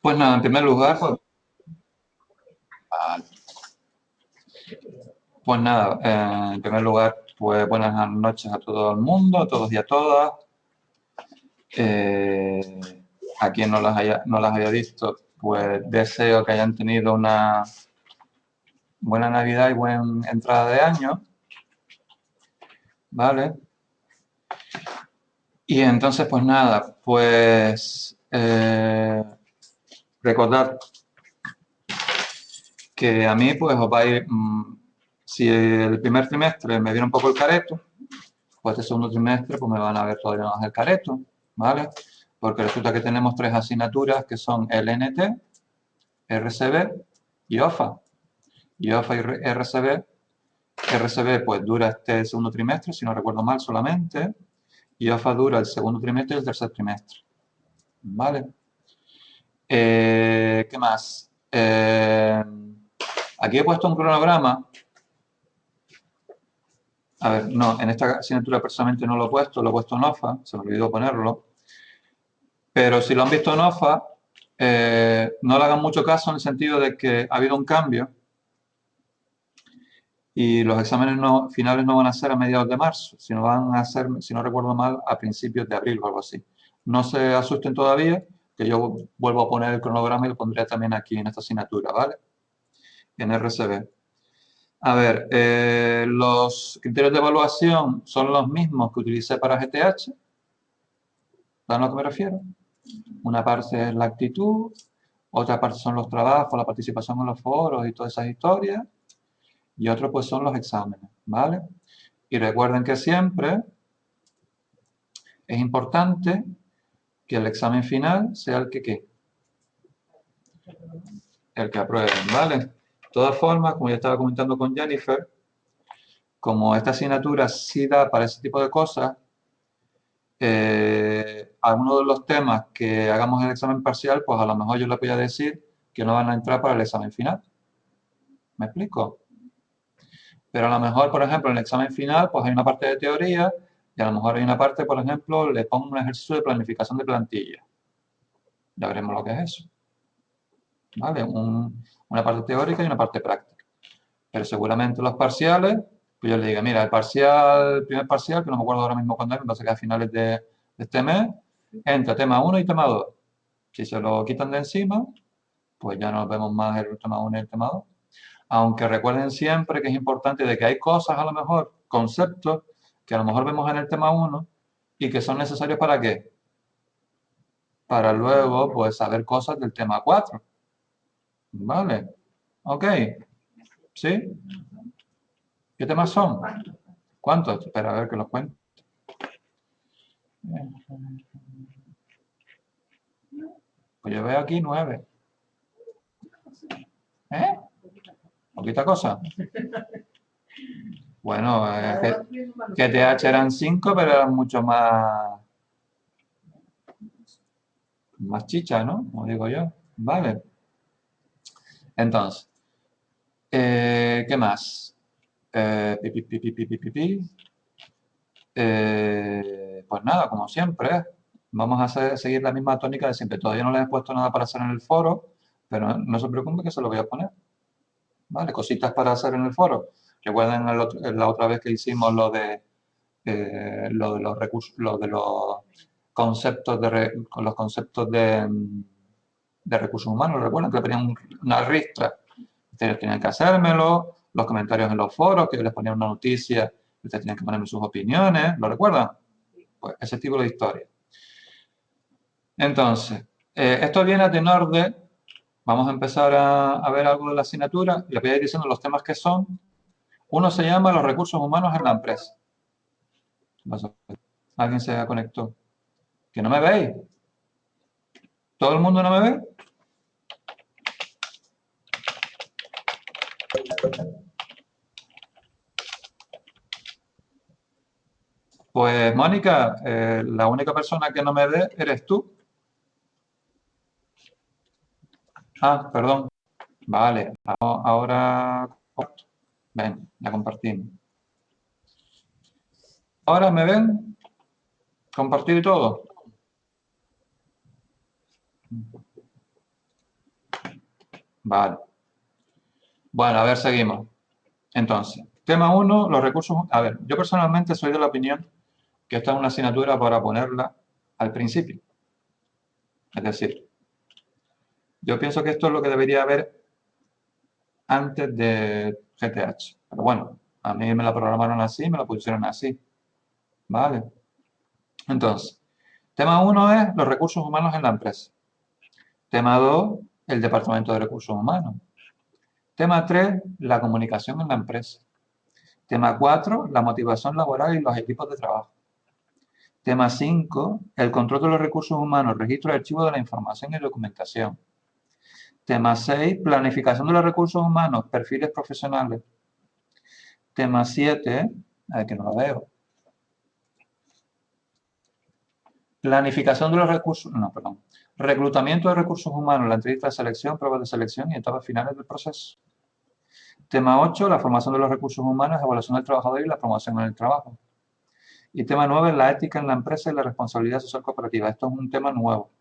Pues nada, en primer lugar, pues nada, en primer lugar, pues buenas noches a todo el mundo, a todos y a todas. Eh, a quien no las haya visto, pues deseo que hayan tenido una buena Navidad y buena entrada de año, ¿vale? Y entonces, pues nada, pues recordad que a mí, pues os va a ir, si el primer trimestre me viene un poco el careto, pues este segundo trimestre pues me van a ver todavía más el careto, ¿vale? Porque resulta que tenemos tres asignaturas que son LNT, RCB y OFA. Y OFA y RCB pues dura este segundo trimestre, si no recuerdo mal solamente, y OFA dura el segundo trimestre y el tercer trimestre, ¿vale? ¿Qué más? Aquí he puesto un cronograma. A ver, no, en esta asignatura personalmente no lo he puesto en OFA, se me olvidó ponerlo. Pero si lo han visto en OFA, no le hagan mucho caso en el sentido de que ha habido un cambio y los exámenes finales no van a ser a mediados de marzo, sino van a ser, si no recuerdo mal, a principios de abril o algo así. No se asusten todavía, que yo vuelvo a poner el cronograma y lo pondré también aquí en esta asignatura, ¿vale? En RCB. A ver, los criterios de evaluación son los mismos que utilicé para GTH, ¿saben a lo que me refiero? Una parte es la actitud, otra parte son los trabajos, la participación en los foros y todas esas historias, y otro pues son los exámenes, ¿vale? Y recuerden que siempre es importante que el examen final sea el que aprueben, ¿vale? De todas formas, como ya estaba comentando con Jennifer, como esta asignatura sí da para ese tipo de cosas, algunos de los temas que hagamos en el examen parcial, pues a lo mejor yo les voy a decir que no van a entrar para el examen final. ¿Me explico? Pero a lo mejor, por ejemplo, en el examen final, pues hay una parte de teoría y a lo mejor hay una parte, por ejemplo, le pongo un ejercicio de planificación de plantilla. Ya veremos lo que es eso. ¿Vale? Una parte teórica y una parte práctica. Pero seguramente los parciales, pues yo le diga, mira, el primer parcial, que no me acuerdo ahora mismo cuándo es, me parece que a finales de este mes, entra tema 1 y tema 2. Si se lo quitan de encima, pues ya nos vemos más el tema 1 y el tema 2. Aunque recuerden siempre que es importante de que hay cosas, a lo mejor, conceptos, que a lo mejor vemos en el tema 1 y que son necesarios para qué? Para luego, pues, saber cosas del tema 4. ¿Vale? ¿Ok? ¿Sí? ¿Qué temas son? ¿Cuántos? Espera, a ver que los cuento. Pues yo veo aquí 9. ¿Eh? ¿Poquita cosa? Bueno, GTH eran 5, pero eran mucho más chicha, ¿no? Como digo yo. Vale. Entonces, ¿qué más? Pi, pi, pi, pi, pi, pi, pi. Pues nada, como siempre, vamos a seguir la misma tónica de siempre. Todavía no les he puesto nada para hacer en el foro, pero no se preocupen que se lo voy a poner. ¿Vale? Cositas para hacer en el foro. Recuerden la otra vez que hicimos lo de los recursos, lo de los conceptos de recursos humanos. Recuerden que le ponían una ristra. Ustedes tenían que hacérmelo, los comentarios en los foros, que yo les ponía una noticia, ustedes tenían que ponerme sus opiniones. ¿Lo recuerdan? Pues ese tipo de historia. Entonces, esto viene a tenor de, vamos a empezar a ver algo de la asignatura, les voy a ir diciendo los temas que son. Uno se llama los recursos humanos en la empresa. ¿Alguien se conectó? ¿Que no me veis? ¿Todo el mundo no me ve? Pues Mónica, la única persona que no me ve eres tú. Ah, perdón. Vale, ahora ven, la compartimos. ¿Ahora me ven? ¿Compartir todo? Vale. Bueno, a ver, seguimos. Entonces, tema 1, los recursos. A ver, yo personalmente soy de la opinión que esta es una asignatura para ponerla al principio. Es decir, yo pienso que esto es lo que debería haber antes de GTH. Pero bueno, a mí me la programaron así, me la pusieron así. ¿Vale? Entonces, tema 1 es los recursos humanos en la empresa. Tema 2, el departamento de recursos humanos. Tema 3, la comunicación en la empresa. Tema 4, la motivación laboral y los equipos de trabajo. Tema 5, el control de los recursos humanos, registro y archivo de la información y documentación. Tema 6, planificación de los recursos humanos, perfiles profesionales. Tema 7, a ver que no lo veo. Planificación de los recursos, no, perdón. Reclutamiento de recursos humanos, la entrevista de selección, pruebas de selección y etapas finales del proceso. Tema 8, la formación de los recursos humanos, evaluación del trabajador y la promoción en el trabajo. Y tema 9, la ética en la empresa y la responsabilidad social cooperativa. Esto es un tema nuevo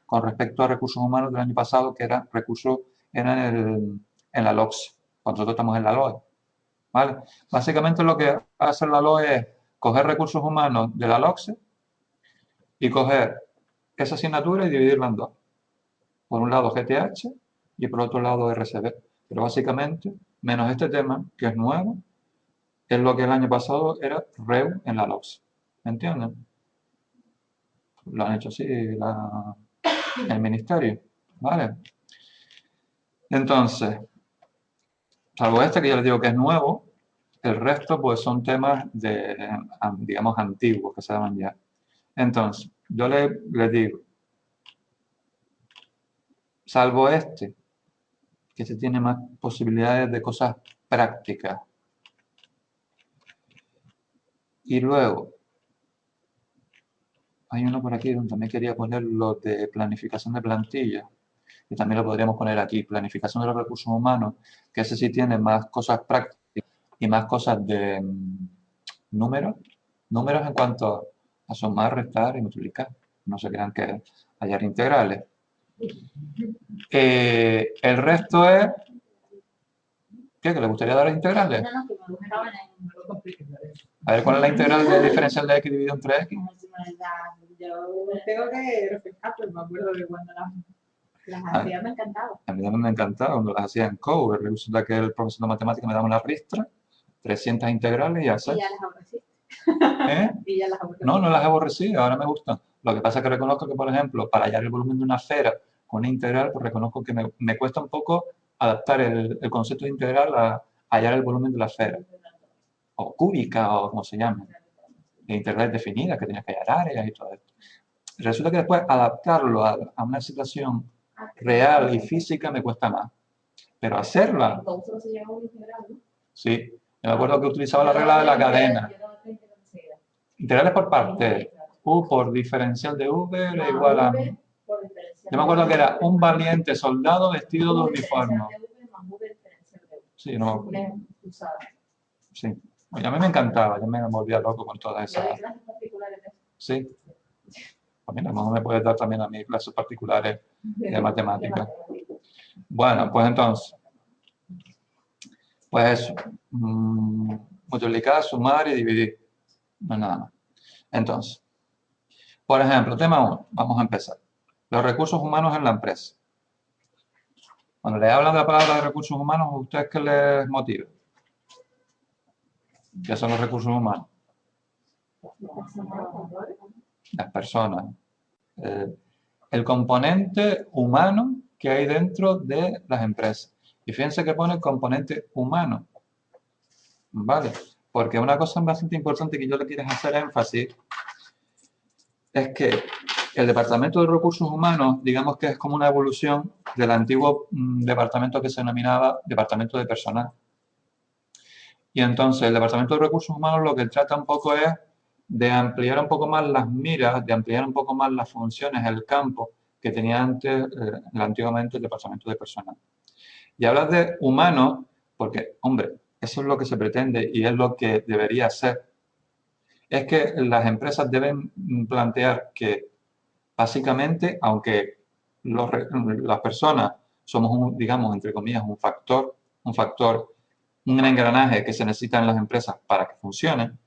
con respecto a recursos humanos del año pasado, que era recursos en la LOCSE, cuando nosotros estamos en la LOE. ¿Vale? Básicamente lo que hace la LOE es coger recursos humanos de la LOCSE y coger esa asignatura y dividirla en dos. Por un lado GTH y por otro lado RCB. Pero básicamente, menos este tema, que es nuevo, es lo que el año pasado era REU en la LOCSE. ¿Me entienden? Lo han hecho así el ministerio. ¿Vale? Entonces, salvo este que yo les digo que es nuevo, el resto pues son temas digamos, antiguos que se llaman ya. Entonces, yo les digo, salvo este, que se tiene más posibilidades de cosas prácticas. Y luego, hay uno por aquí donde también quería poner lo de planificación de plantilla, y también lo podríamos poner aquí, planificación de los recursos humanos, que ese sí tiene más cosas prácticas y más cosas de números en cuanto a sumar, restar y multiplicar. No se crean que hallar integrales. El resto es... ¿Qué? ¿Que le gustaría dar integrales? No, que me gustaban A ver, ¿cuál es la integral de diferencial de x dividido entre x? Yo tengo que refrescar, pero me acuerdo que cuando las hacía me encantaba. A mí también me encantaba cuando las hacía en Cover. Resulta que el profesor de matemáticas me daba una ristra, 300 integrales y hacer. Y ya las aborrecí. ¿Eh? Y ya las aborrecí. No, no las aborrecí, ahora me gustan. Lo que pasa es que reconozco que, por ejemplo, para hallar el volumen de una esfera con una integral, pues reconozco que me cuesta un poco adaptar el concepto de integral a hallar el volumen de la esfera. O cúbica, o como se llama. De integrales definidas, que tenías que hallar áreas y todo esto. Resulta que después adaptarlo a una situación real y física me cuesta más. Pero hacerla... Sí, yo me acuerdo que utilizaba la regla de la cadena. Integrales por partes. U por diferencial de V era igual a... Yo me acuerdo que era un valiente soldado vestido de uniforme. Sí, no me acuerdo. Sí. Oye, a mí me encantaba, yo me volvía loco con todas esas... Sí. Pues mira, no me puedes dar también a mí clases particulares de matemáticas. Bueno, pues entonces... Pues eso. Multiplicar, sumar y dividir. No es nada más. Entonces, por ejemplo, tema 1. Vamos a empezar. Los recursos humanos en la empresa. Cuando le hablan de la palabra de recursos humanos, ¿a ustedes qué les motiva? ¿Qué son los recursos humanos? Las personas. El componente humano que hay dentro de las empresas. Y fíjense que pone componente humano. ¿Vale? Porque una cosa bastante importante que yo le quiero hacer énfasis es que el Departamento de Recursos Humanos, digamos que es como una evolución del antiguo departamento que se denominaba Departamento de Personal. Y entonces el Departamento de Recursos Humanos lo que trata un poco es de ampliar un poco más las miras, de ampliar un poco más las funciones, el campo que tenía antes, antiguamente el Departamento de Personal. Y hablas de humanos porque, hombre, eso es lo que se pretende y es lo que debería ser. Es que las empresas deben plantear que básicamente, aunque las personas somos digamos, entre comillas, un factor, un engranaje que se necesita en las empresas para que funcionen,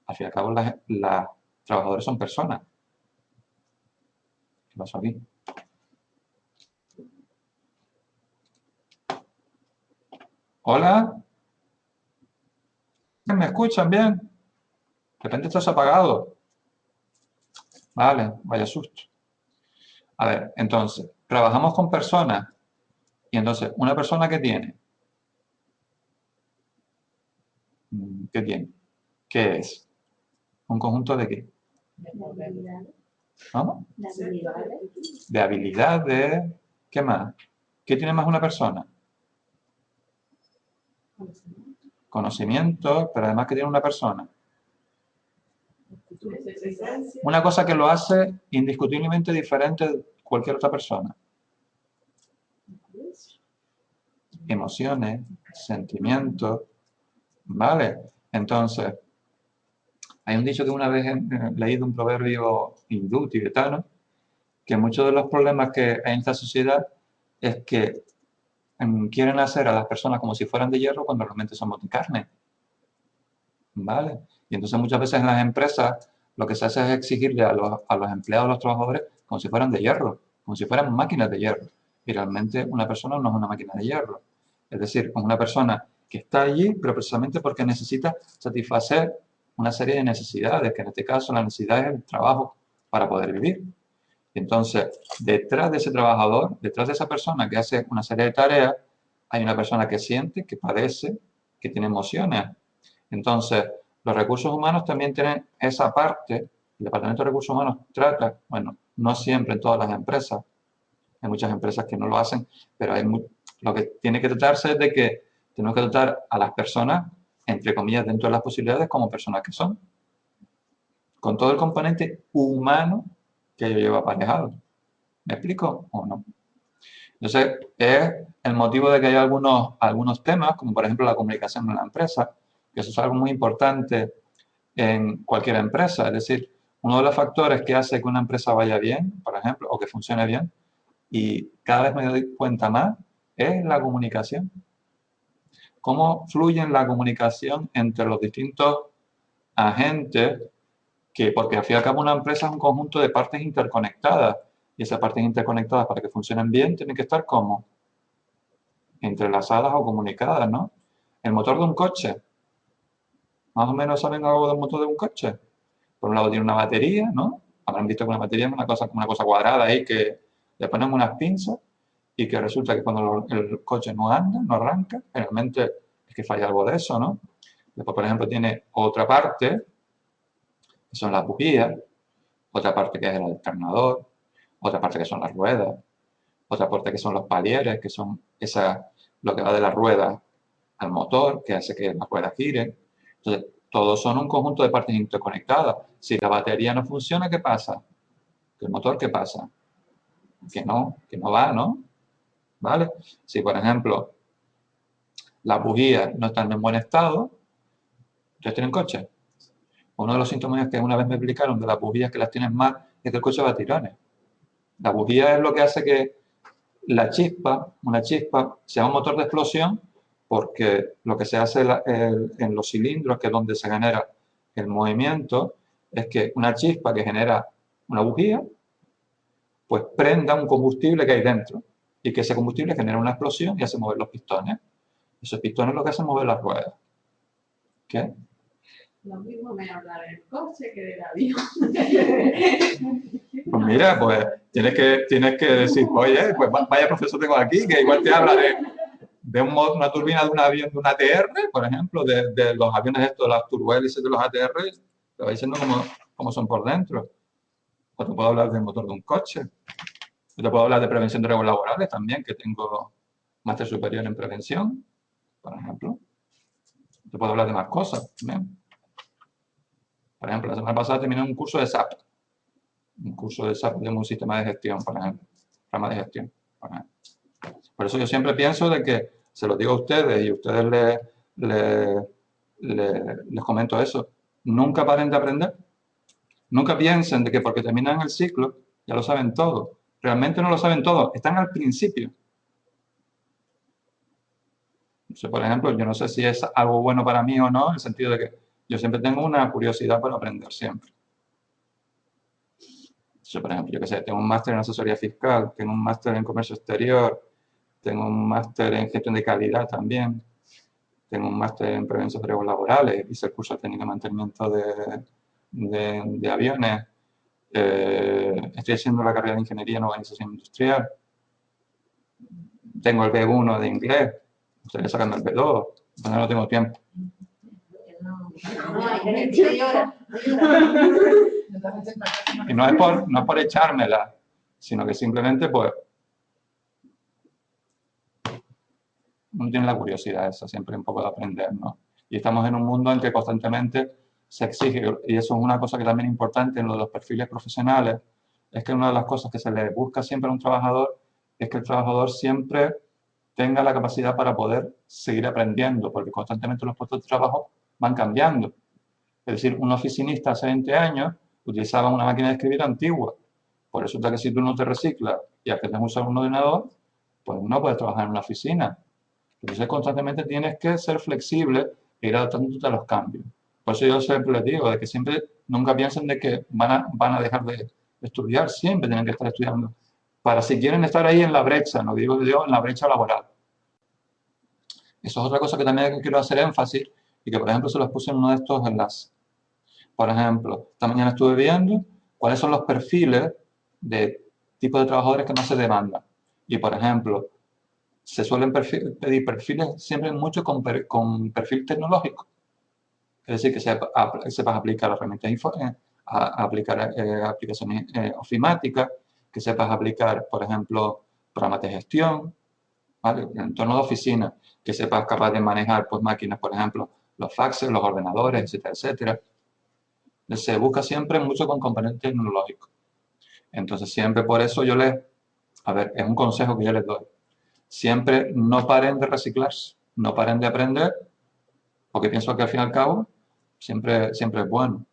al fin y al cabo las trabajadores son personas. ¿Qué pasó aquí? ¿Hola? ¿Me escuchan bien? De repente esto se ha apagado. Vale, vaya susto. A ver, entonces, trabajamos con personas y entonces, ¿una persona qué tiene? ¿Qué tiene? ¿Qué es? ¿Un conjunto de qué? ¿Cómo? De habilidades. ¿Qué más? ¿Qué tiene más una persona? Conocimiento, pero además ¿qué tiene una persona? Una cosa que lo hace indiscutiblemente diferente de cualquier otra persona. Emociones, sentimientos, ¿vale? Entonces, hay un dicho que una vez he leído, un proverbio hindú, tibetano, que muchos de los problemas que hay en esta sociedad es que quieren hacer a las personas como si fueran de hierro cuando realmente somos de carne, ¿vale? Y entonces muchas veces en las empresas lo que se hace es exigirle a los empleados, a los trabajadores, como si fueran de hierro, como si fueran máquinas de hierro. Y realmente una persona no es una máquina de hierro. Es decir, es una persona que está allí, pero precisamente porque necesita satisfacer una serie de necesidades, que en este caso la necesidad es el trabajo para poder vivir. Entonces, detrás de ese trabajador, detrás de esa persona que hace una serie de tareas, hay una persona que siente, que padece, que tiene emociones. Entonces, los recursos humanos también tienen esa parte. El Departamento de Recursos Humanos trata, bueno, no siempre en todas las empresas, hay muchas empresas que no lo hacen, pero lo que tiene que tratarse es de que tenemos que tratar a las personas, entre comillas, dentro de las posibilidades, como personas que son, con todo el componente humano que ello lleva aparejado. ¿Me explico o no? Entonces, es el motivo de que hay algunos temas, como por ejemplo la comunicación en la empresa, que eso es algo muy importante en cualquier empresa. Es decir, uno de los factores que hace que una empresa vaya bien, por ejemplo, o que funcione bien, y cada vez me doy cuenta más, es la comunicación. Cómo fluye la comunicación entre los distintos agentes, porque al fin y al cabo una empresa es un conjunto de partes interconectadas, y esas partes interconectadas para que funcionen bien tienen que estar como entrelazadas o comunicadas, ¿no? El motor de un coche, más o menos saben algo del motor de un coche. Por un lado tiene una batería, ¿no? Habrán visto que una batería es una cosa cuadrada ahí que le ponen unas pinzas y que resulta que cuando el coche no anda, no arranca, generalmente es que falla algo de eso, ¿no? Después, por ejemplo, tiene otra parte, que son las bujías, otra parte que es el alternador, otra parte que son las ruedas, otra parte que son los palieres, que son lo que va de la rueda al motor, que hace que las ruedas giren. Entonces, todos son un conjunto de partes interconectadas. Si la batería no funciona, ¿qué pasa? ¿El motor qué pasa? Que no va, ¿no? ¿Vale? Si, por ejemplo, las bujías no están en buen estado, ¿ustedes tienen coche? Uno de los síntomas que una vez me explicaron de las bujías que las tienen mal es que el coche va a tirones. La bujía es lo que hace que una chispa, sea un motor de explosión, porque lo que se hace en los cilindros, que es donde se genera el movimiento, es que una chispa que genera una bujía, pues prenda un combustible que hay dentro, y que ese combustible genera una explosión y hace mover los pistones. Esos pistones lo que hacen mover las ruedas. ¿Qué? Lo mismo me habla del coche que del avión. Pues mira, pues tienes que decir, oye, pues vaya profesor tengo aquí, que igual te habla de una turbina de un avión, de un ATR, por ejemplo, de los aviones estos, las turbohélices de los ATR, te va diciendo cómo son por dentro. O te puedo hablar del motor de un coche. O te puedo hablar de prevención de riesgos laborales también, que tengo máster superior en prevención, por ejemplo. Te puedo hablar de más cosas también. Por ejemplo, la semana pasada terminé un curso de SAP. Un curso de SAP de un sistema de gestión, por ejemplo. Programa de gestión, por ejemplo. Por eso yo siempre pienso de que, se lo digo a ustedes y a ustedes les comento eso, nunca paren de aprender. Nunca piensen de que porque terminan el ciclo ya lo saben todo. Realmente no lo saben todo, están al principio. Entonces, por ejemplo, yo no sé si es algo bueno para mí o no, en el sentido de que yo siempre tengo una curiosidad por aprender siempre. Entonces, por ejemplo, yo qué sé, tengo un máster en asesoría fiscal, tengo un máster en comercio exterior, tengo un máster en gestión de calidad también, tengo un máster en prevención de riesgos laborales, hice el curso de técnico de mantenimiento de aviones, estoy haciendo la carrera de ingeniería en organización industrial, tengo el B1 de inglés, estoy sacando el B2, entonces no tengo tiempo. Y no es por echármela, sino que simplemente pues uno tiene la curiosidad esa, siempre un poco de aprender, ¿no? Y estamos en un mundo en que constantemente se exige, y eso es una cosa que también es importante en lo de los perfiles profesionales, es que una de las cosas que se le busca siempre a un trabajador es que el trabajador siempre tenga la capacidad para poder seguir aprendiendo, porque constantemente los puestos de trabajo van cambiando. Es decir, un oficinista hace 20 años utilizaba una máquina de escribir antigua. Por eso resulta que si tú no te reciclas y aprendes a usar un ordenador, pues no puedes trabajar en una oficina. Entonces constantemente tienes que ser flexible e ir adaptándote a los cambios. Por eso yo siempre les digo de que siempre nunca piensen de que van a dejar de estudiar, siempre tienen que estar estudiando. Para si quieren estar ahí en la brecha, no digo yo en la brecha laboral. Eso es otra cosa que también quiero hacer énfasis y que por ejemplo se los puse en uno de estos enlaces. Por ejemplo, esta mañana estuve viendo cuáles son los perfiles de tipo de trabajadores que más se demandan. Y por ejemplo, se suelen pedir perfiles siempre mucho con perfil tecnológico. Es decir, que sepas aplicar herramientas, aplicar aplicaciones ofimáticas, que sepas aplicar, por ejemplo, programas de gestión, ¿vale? En entorno de oficina, que sepas capaz de manejar pues, máquinas, por ejemplo, los faxes, los ordenadores, etcétera, etcétera. Se busca siempre mucho con componente tecnológico. Entonces, siempre por eso a ver, es un consejo que yo les doy. Siempre no paren de reciclarse, no paren de aprender, porque pienso que al fin y al cabo siempre es bueno.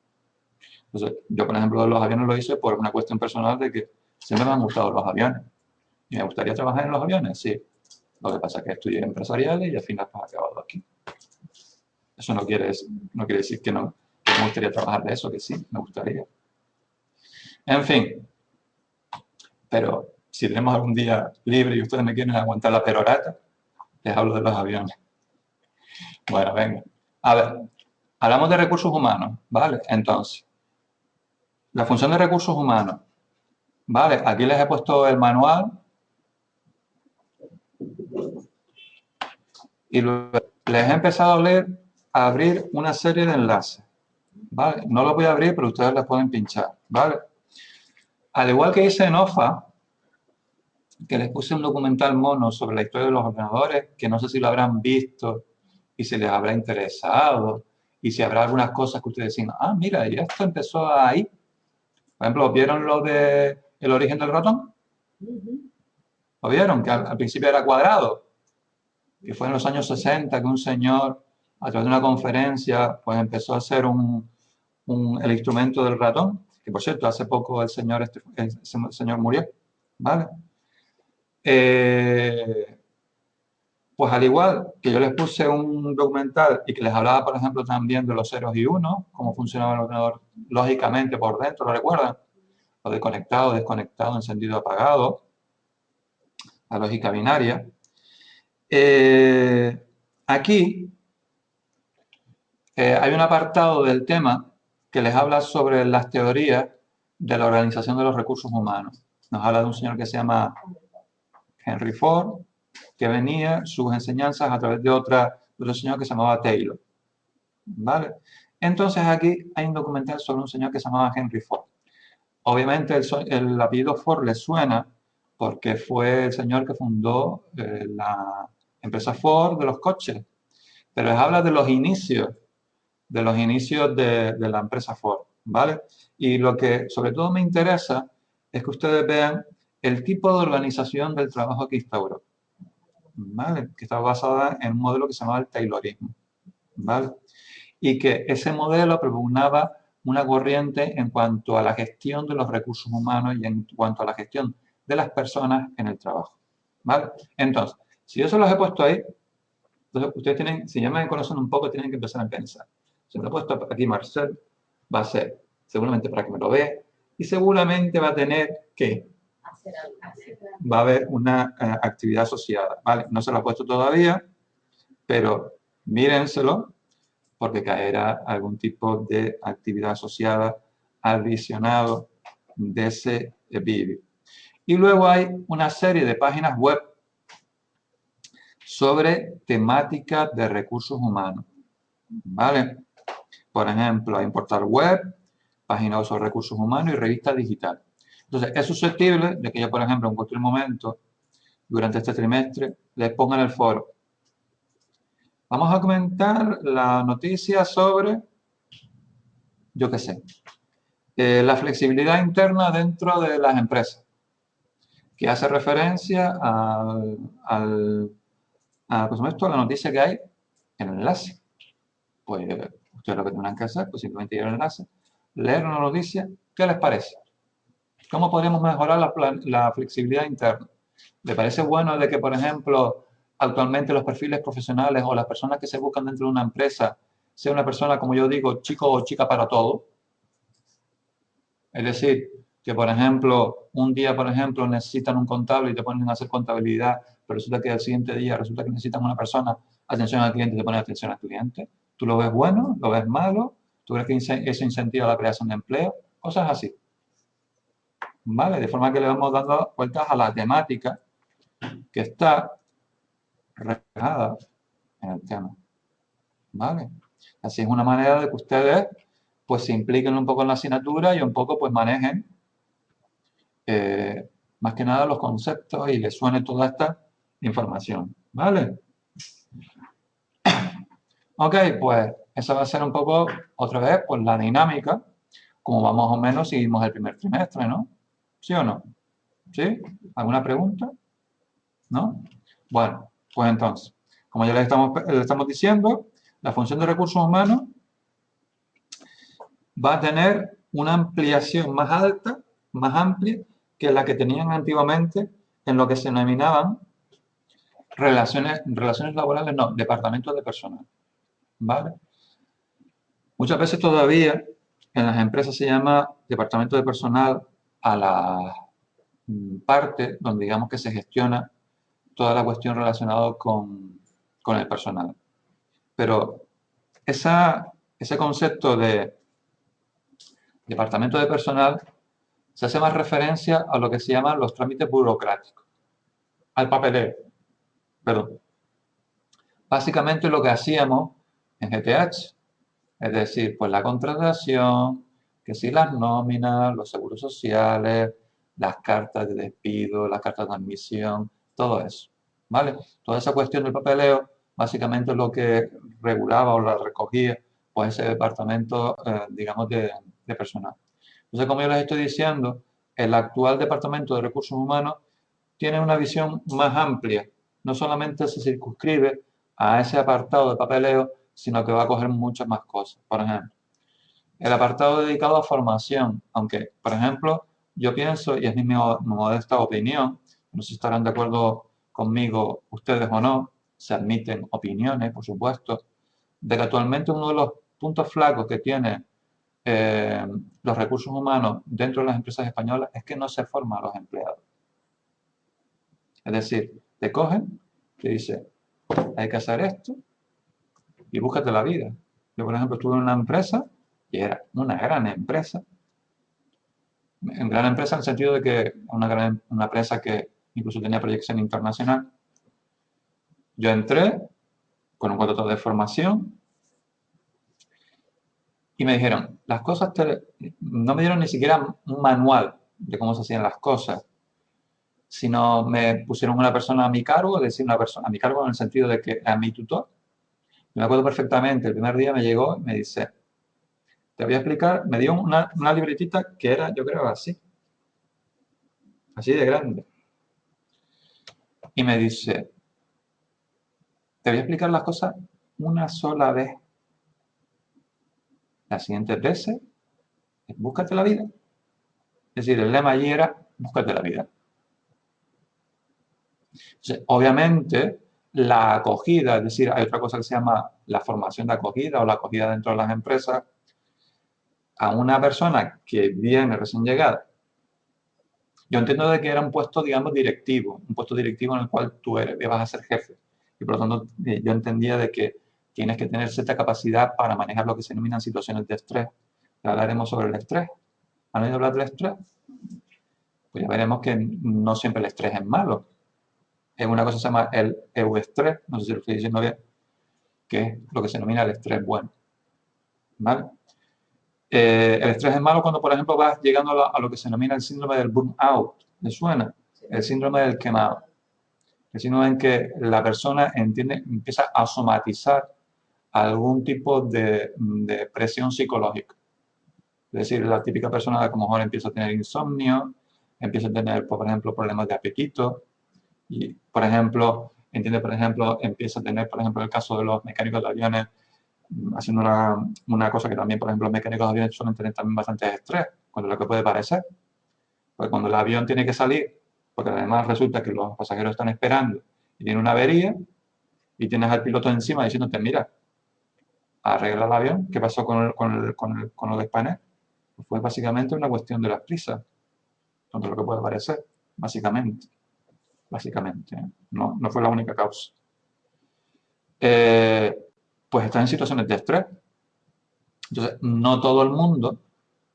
Entonces, yo, por ejemplo, los aviones lo hice por una cuestión personal de que siempre me han gustado los aviones. ¿Y me gustaría trabajar en los aviones? Sí. Lo que pasa es que estudié empresariales y al final pues, he acabado aquí. Eso no quiere decir que no que me gustaría trabajar de eso, que sí, me gustaría. En fin, pero si tenemos algún día libre y ustedes me quieren aguantar la perorata, les hablo de los aviones. Bueno, venga. A ver, hablamos de recursos humanos, ¿vale? Entonces, la función de recursos humanos, ¿vale? Aquí les he puesto el manual y les he empezado a abrir una serie de enlaces, ¿vale? No los voy a abrir, pero ustedes les pueden pinchar, ¿vale? Al igual que hice en OFA, que les puse un documental mono sobre la historia de los ordenadores, que no sé si lo habrán visto y si les habrá interesado, y si habrá algunas cosas que ustedes dicen, ah, mira, y esto empezó ahí. Por ejemplo, ¿vieron lo de el origen del ratón? ¿Lo vieron? Que al principio era cuadrado, que fue en los años 60 que un señor, a través de una conferencia, pues empezó a hacer el instrumento del ratón, que por cierto, hace poco el señor murió, ¿vale? Pues al igual que yo les puse un documental y que les hablaba, por ejemplo, también de los ceros y unos, cómo funcionaba el ordenador lógicamente por dentro, ¿lo recuerdan? Lo de conectado, desconectado, encendido, apagado, la lógica binaria. Aquí hay un apartado del tema que les habla sobre las teorías de la organización de los recursos humanos. Nos habla de un señor que se llama Henry Ford, que venía sus enseñanzas a través de otro señor que se llamaba Taylor. ¿Vale? Entonces aquí hay un documental sobre un señor que se llamaba Henry Ford. Obviamente el apellido Ford les suena porque fue el señor que fundó la empresa Ford de los coches, pero les habla de los inicios de la empresa Ford, ¿vale? Y lo que sobre todo me interesa es que ustedes vean el tipo de organización del trabajo que instauró, ¿vale? Que estaba basada en un modelo que se llamaba el Taylorismo, ¿vale? Y que ese modelo propugnaba una corriente en cuanto a la gestión de los recursos humanos y en cuanto a la gestión de las personas en el trabajo, ¿vale? Entonces, si yo se los he puesto ahí, Entonces, ustedes tienen, si ya me conocen un poco, tienen que empezar a pensar. Si me he puesto aquí Marcel, va a ser seguramente para que me lo vea, y seguramente va a tener que Hacer algo. va a haber una actividad asociada, ¿vale? No se lo he puesto todavía, pero mírenselo, porque caerá algún tipo de actividad asociada al visionado de ese vídeo. Y luego hay una serie de páginas web sobre temáticas de recursos humanos, ¿vale? Por ejemplo, hay un portal web, página sobre recursos humanos y revista digital. Entonces, es susceptible de que yo, por ejemplo, en cualquier momento, durante este trimestre, les ponga en el foro. Vamos a comentar la noticia sobre, yo qué sé, la flexibilidad interna dentro de las empresas, que hace referencia a la noticia que hay en el enlace. Pues ustedes lo que tendrán que hacer, pues simplemente ir al enlace, leer una noticia, ¿qué les parece? ¿Cómo podríamos mejorar la flexibilidad interna? ¿Le parece bueno de que, por ejemplo, actualmente los perfiles profesionales o las personas que se buscan dentro de una empresa sea una persona, como yo digo, chico o chica para todo? Es decir, que, por ejemplo, un día, por ejemplo, necesitan un contable y te ponen a hacer contabilidad, pero resulta que el siguiente día resulta que necesitan una persona, atención al cliente, y te ponen atención al cliente. ¿Tú lo ves bueno? ¿Lo ves malo? ¿Tú crees que eso incentiva la creación de empleo? Cosas así. ¿Vale? De forma que le vamos dando vueltas a la temática que está reflejada en el tema. ¿Vale? Así es una manera de que ustedes pues se impliquen un poco en la asignatura y un poco pues manejen más que nada los conceptos y les suene toda esta información. ¿Vale? Ok, pues esa va a ser un poco otra vez pues la dinámica, como va más o menos seguimos el primer trimestre, ¿no? ¿Sí o no? ¿Sí? ¿Alguna pregunta? ¿No? Bueno, pues entonces, como ya le estamos diciendo, la función de recursos humanos va a tener una ampliación más alta, más amplia, que la que tenían antiguamente en lo que se denominaban relaciones laborales, no, departamentos de personal. ¿Vale? Muchas veces todavía en las empresas se llama departamento de personal a la parte donde digamos que se gestiona toda la cuestión relacionada con el personal. Pero ese concepto de departamento de personal se hace más referencia a lo que se llaman los trámites burocráticos, al papeleo, perdón. Básicamente lo que hacíamos en GTH, es decir, pues la contratación, que si las nóminas, los seguros sociales, las cartas de despido, las cartas de admisión, todo eso, ¿vale? Toda esa cuestión del papeleo, básicamente lo que regulaba o la recogía, pues ese departamento, digamos, de personal. Entonces, como yo les estoy diciendo, el actual Departamento de Recursos Humanos tiene una visión más amplia. No solamente se circunscribe a ese apartado de papeleo, sino que va a coger muchas más cosas. Por ejemplo, el apartado dedicado a formación, aunque, por ejemplo, yo pienso, y es mi modesta opinión, no sé si estarán de acuerdo conmigo ustedes o no, se admiten opiniones, por supuesto, de que actualmente uno de los puntos flacos que tiene eh, los recursos humanos dentro de las empresas españolas es que no se forman a los empleados. Es decir, te cogen, te dicen, hay que hacer esto y búscate la vida. Yo, por ejemplo, estuve en una empresa y era una gran empresa. En gran empresa en el sentido de que una empresa que incluso tenía proyección internacional. Yo entré con un contrato de formación y me dijeron, las cosas, no me dieron ni siquiera un manual de cómo se hacían las cosas, sino me pusieron una persona a mi cargo, es decir, una persona a mi cargo en el sentido de que a mi tutor. Me acuerdo perfectamente, el primer día me llegó y me dice, te voy a explicar, me dio una libretita que era, yo creo, así de grande. Y me dice, te voy a explicar las cosas una sola vez. Las siguientes veces, búscate la vida. Es decir, el lema allí era, búscate la vida. Entonces, obviamente, La acogida, es decir, hay otra cosa que se llama la formación de acogida o la acogida dentro de las empresas a una persona que viene recién llegada. Yo entiendo de que era un puesto, digamos, directivo, un puesto directivo en el cual tú vas a ser jefe. Y por lo tanto, yo entendía de que tienes que tener cierta capacidad para manejar lo que se denominan situaciones de estrés. Ya hablaremos sobre el estrés. ¿Han oído hablar del estrés? Pues ya veremos que no siempre el estrés es malo. Es una cosa que se llama el euestrés, no sé si lo estoy diciendo bien, que es lo que se denomina el estrés bueno. ¿Vale? El estrés es malo cuando, por ejemplo, vas llegando a lo que se denomina el síndrome del burnout. ¿Le suena? El síndrome del quemado. El síndrome en que la persona empieza a somatizar algún tipo de presión psicológica. Es decir, la típica persona que a lo mejor empieza a tener insomnio, empieza a tener, por ejemplo, problemas de apetito, y, por ejemplo, empieza a tener, por ejemplo, el caso de los mecánicos de aviones, haciendo una cosa que también, por ejemplo, los mecánicos de aviones suelen tener también bastante estrés, cuando lo que puede parecer. Porque cuando el avión tiene que salir, porque además resulta que los pasajeros están esperando y tiene una avería, y tienes al piloto encima diciéndote, mira, arregla el avión, ¿qué pasó con el Spanair? Pues fue básicamente una cuestión de las prisas, contra lo que puede parecer, básicamente. Básicamente, ¿eh? No fue la única causa. Pues está en situaciones de estrés. Entonces, no todo el mundo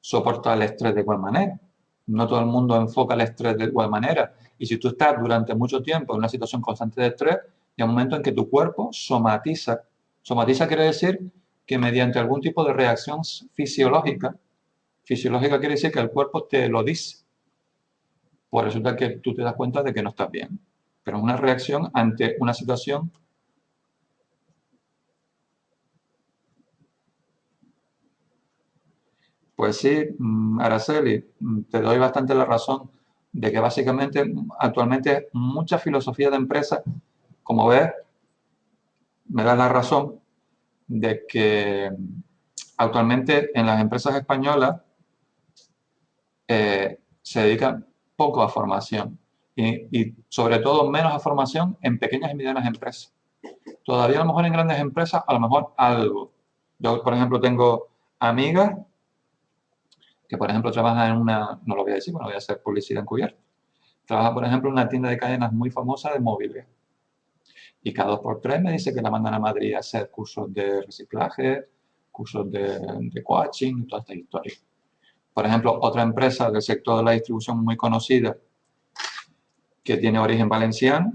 soporta el estrés de igual manera. No todo el mundo enfoca el estrés de igual manera. Y si tú estás durante mucho tiempo en una situación constante de estrés, llega un momento en que tu cuerpo somatiza. Somatiza quiere decir que mediante algún tipo de reacción fisiológica quiere decir que el cuerpo te lo dice. Pues resulta que tú te das cuenta de que no estás bien. Pero es una reacción ante una situación. Pues sí, Araceli, te doy bastante la razón de que básicamente actualmente mucha filosofía de empresa, como ves, me da la razón de que actualmente en las empresas españolas se dedican poco a formación y sobre todo menos a formación en pequeñas y medianas empresas. Todavía a lo mejor en grandes empresas, a lo mejor algo. Yo, por ejemplo, tengo amigas que, por ejemplo, trabajan en una, no lo voy a decir, bueno, voy a hacer publicidad encubierta. Trabaja, por ejemplo, en una tienda de cadenas muy famosa de móviles. Y cada 2 por 3 me dice que la mandan a Madrid a hacer cursos de reciclaje, cursos de coaching y todas estas historias. Por ejemplo, otra empresa del sector de la distribución muy conocida, que tiene origen valenciano.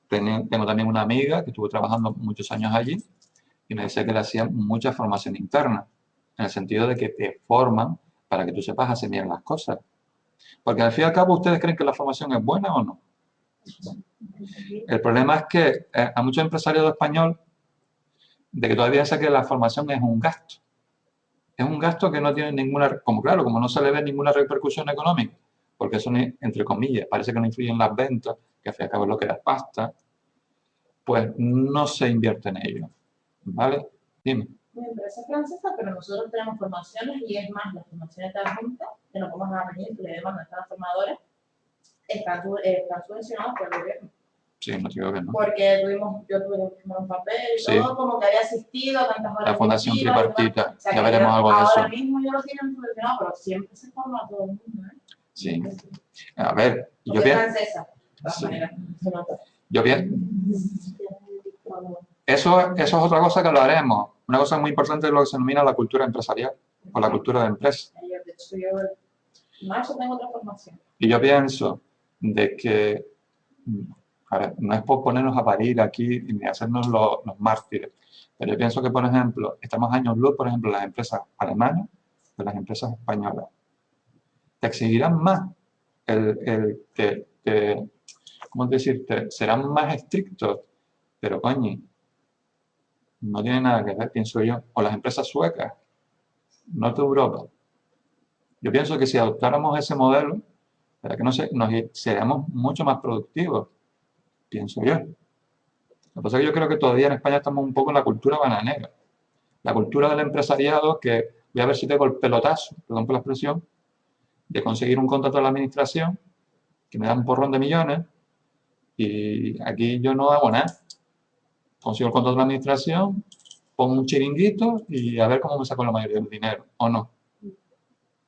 Tengo también una amiga que estuvo trabajando muchos años allí y me dice que le hacían mucha formación interna, en el sentido de que te forman para que tú sepas hacer bien las cosas. Porque al fin y al cabo, ¿ustedes creen que la formación es buena o no? El problema es que a muchos empresarios españoles de que todavía piensan que la formación es un gasto. Es un gasto que no tiene ninguna, como claro, como no se le ve ninguna repercusión económica, porque eso, entre comillas, parece que no influye en las ventas, que al fin y al cabo es lo que da pasta, pues no se invierte en ello. ¿Vale? Dime. Mi empresa es francesa, pero nosotros tenemos formaciones y es más, las formaciones de la Junta, que nos vamos a venir, que le demandan a estas formadoras, están subvencionadas por el gobierno. Sí, no digo que no. Porque yo tuve que firmar un papel y Sí. todo, como que había asistido a tantas horas. La Fundación Tripartita, o sea, ya veremos algo de eso. Ahora mismo ya lo tienen subvencionado, pero siempre se forma a todo el mundo, ¿eh? Sí. A ver, yo pienso. Francesa, de todas sí. maneras, se nota. Yo pienso. Eso es otra cosa que hablaremos. Una cosa muy importante es lo que se denomina la cultura empresarial o la cultura de empresa. De hecho, yo en marzo tengo otra formación. Y yo pienso de que, a ver, no es por ponernos a parir aquí ni hacernos los mártires, pero yo pienso que, por ejemplo, estamos años luz, por ejemplo, las empresas alemanas de las empresas españolas. Te exigirán más, ¿cómo decirte? Serán más estrictos, pero coño, no tiene nada que ver, pienso yo, o las empresas suecas, Norte de Europa. Yo pienso que si adoptáramos ese modelo, para que no sé, seríamos mucho más productivos, pienso yo. Lo que pasa es que yo creo que todavía en España estamos un poco en la cultura bananera. La cultura del empresariado, que voy a ver si tengo el pelotazo, perdón por la expresión, de conseguir un contrato de la administración, que me da un porrón de millones, Y aquí yo no hago nada. Consigo el contrato de la administración, pongo un chiringuito y a ver cómo me saco la mayoría del dinero, ¿o no?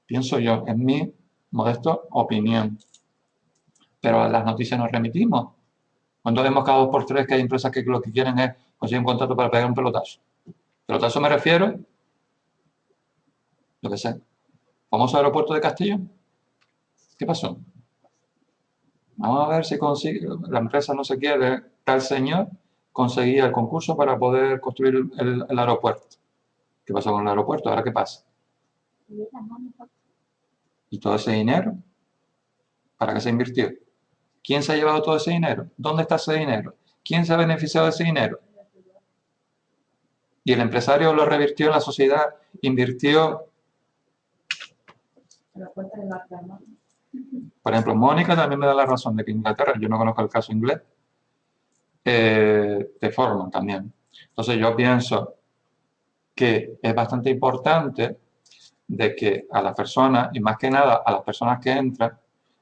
Pienso yo, es mi modesta opinión. Pero a las noticias nos remitimos. Cuando vemos cada 2 por 3 que hay empresas que lo que quieren es conseguir un contrato para pegar un pelotazo. Pelotazo me refiero, lo que sé, famoso aeropuerto de Castellón. ¿Qué pasó? Vamos a ver si consigue, la empresa no se quiere, tal señor conseguía el concurso para poder construir el aeropuerto. ¿Qué pasó con el aeropuerto? ¿Ahora qué pasa? ¿Y todo ese dinero? ¿Para qué se invirtió? ¿Quién se ha llevado todo ese dinero? ¿Dónde está ese dinero? ¿Quién se ha beneficiado de ese dinero? Y el empresario lo revirtió en la sociedad, invirtió. Por ejemplo, Mónica también me da la razón de que Inglaterra, yo no conozco el caso inglés, te forman también. Entonces yo pienso que es bastante importante de que a las personas, y más que nada a las personas que entran,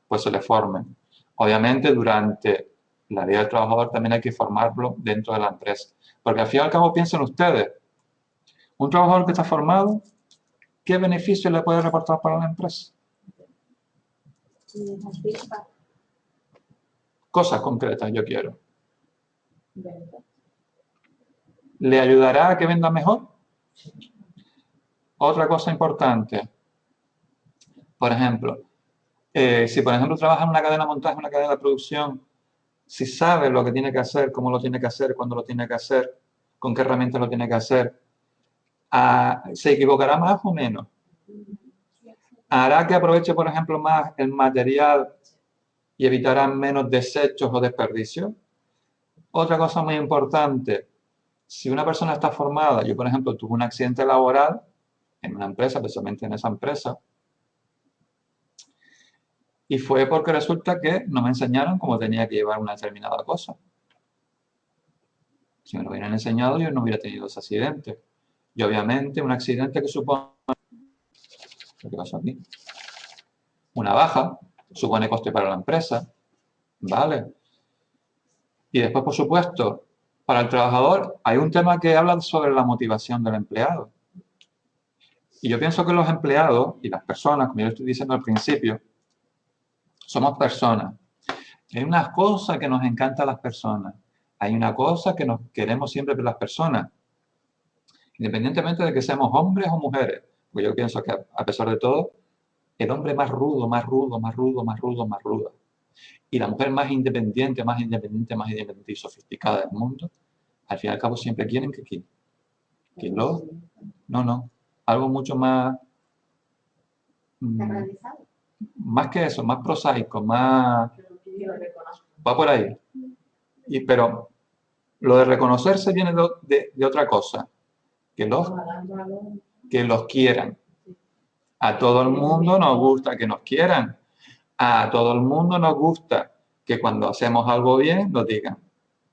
pues se les formen. Obviamente durante la vida del trabajador también hay que formarlo dentro de la empresa. Porque al fin y al cabo piensen ustedes, un trabajador que está formado, ¿qué beneficio le puede reportar para la empresa? Cosas concretas yo quiero. ¿Le ayudará a que venda mejor? Otra cosa importante, por ejemplo, si por ejemplo trabaja en una cadena de montaje, una cadena de producción, si sabe lo que tiene que hacer, cómo lo tiene que hacer, cuándo lo tiene que hacer, con qué herramientas lo tiene que hacer, ¿se equivocará más o menos? ¿Hará que aproveche, por ejemplo, más el material y evitará menos desechos o desperdicios? Otra cosa muy importante, si una persona está formada, yo por ejemplo tuve un accidente laboral en una empresa, especialmente en esa empresa, y fue porque resulta que no me enseñaron cómo tenía que llevar una determinada cosa. Si me lo hubieran enseñado, yo no hubiera tenido ese accidente. Y obviamente un accidente que supone, ¿qué pasó aquí? Una baja, supone coste para la empresa, ¿vale? Y después, por supuesto, para el trabajador hay un tema que habla sobre la motivación del empleado. Y yo pienso que los empleados y las personas, como yo estoy diciendo al principio, somos personas. Hay una cosa que nos encanta a las personas. Hay una cosa que nos queremos siempre de las personas. Independientemente de que seamos hombres o mujeres. Porque yo pienso que a pesar de todo, el hombre más rudo, más rudo, más rudo, más rudo, más ruda. Y la mujer más independiente, más independiente, más independiente y sofisticada del mundo, al fin y al cabo siempre quieren que lo... No. Algo mucho más... más que eso, más prosaico, más... va por ahí. Pero lo de reconocerse viene de otra cosa. Que los quieran. A todo el mundo nos gusta que nos quieran. A todo el mundo nos gusta que cuando hacemos algo bien nos digan,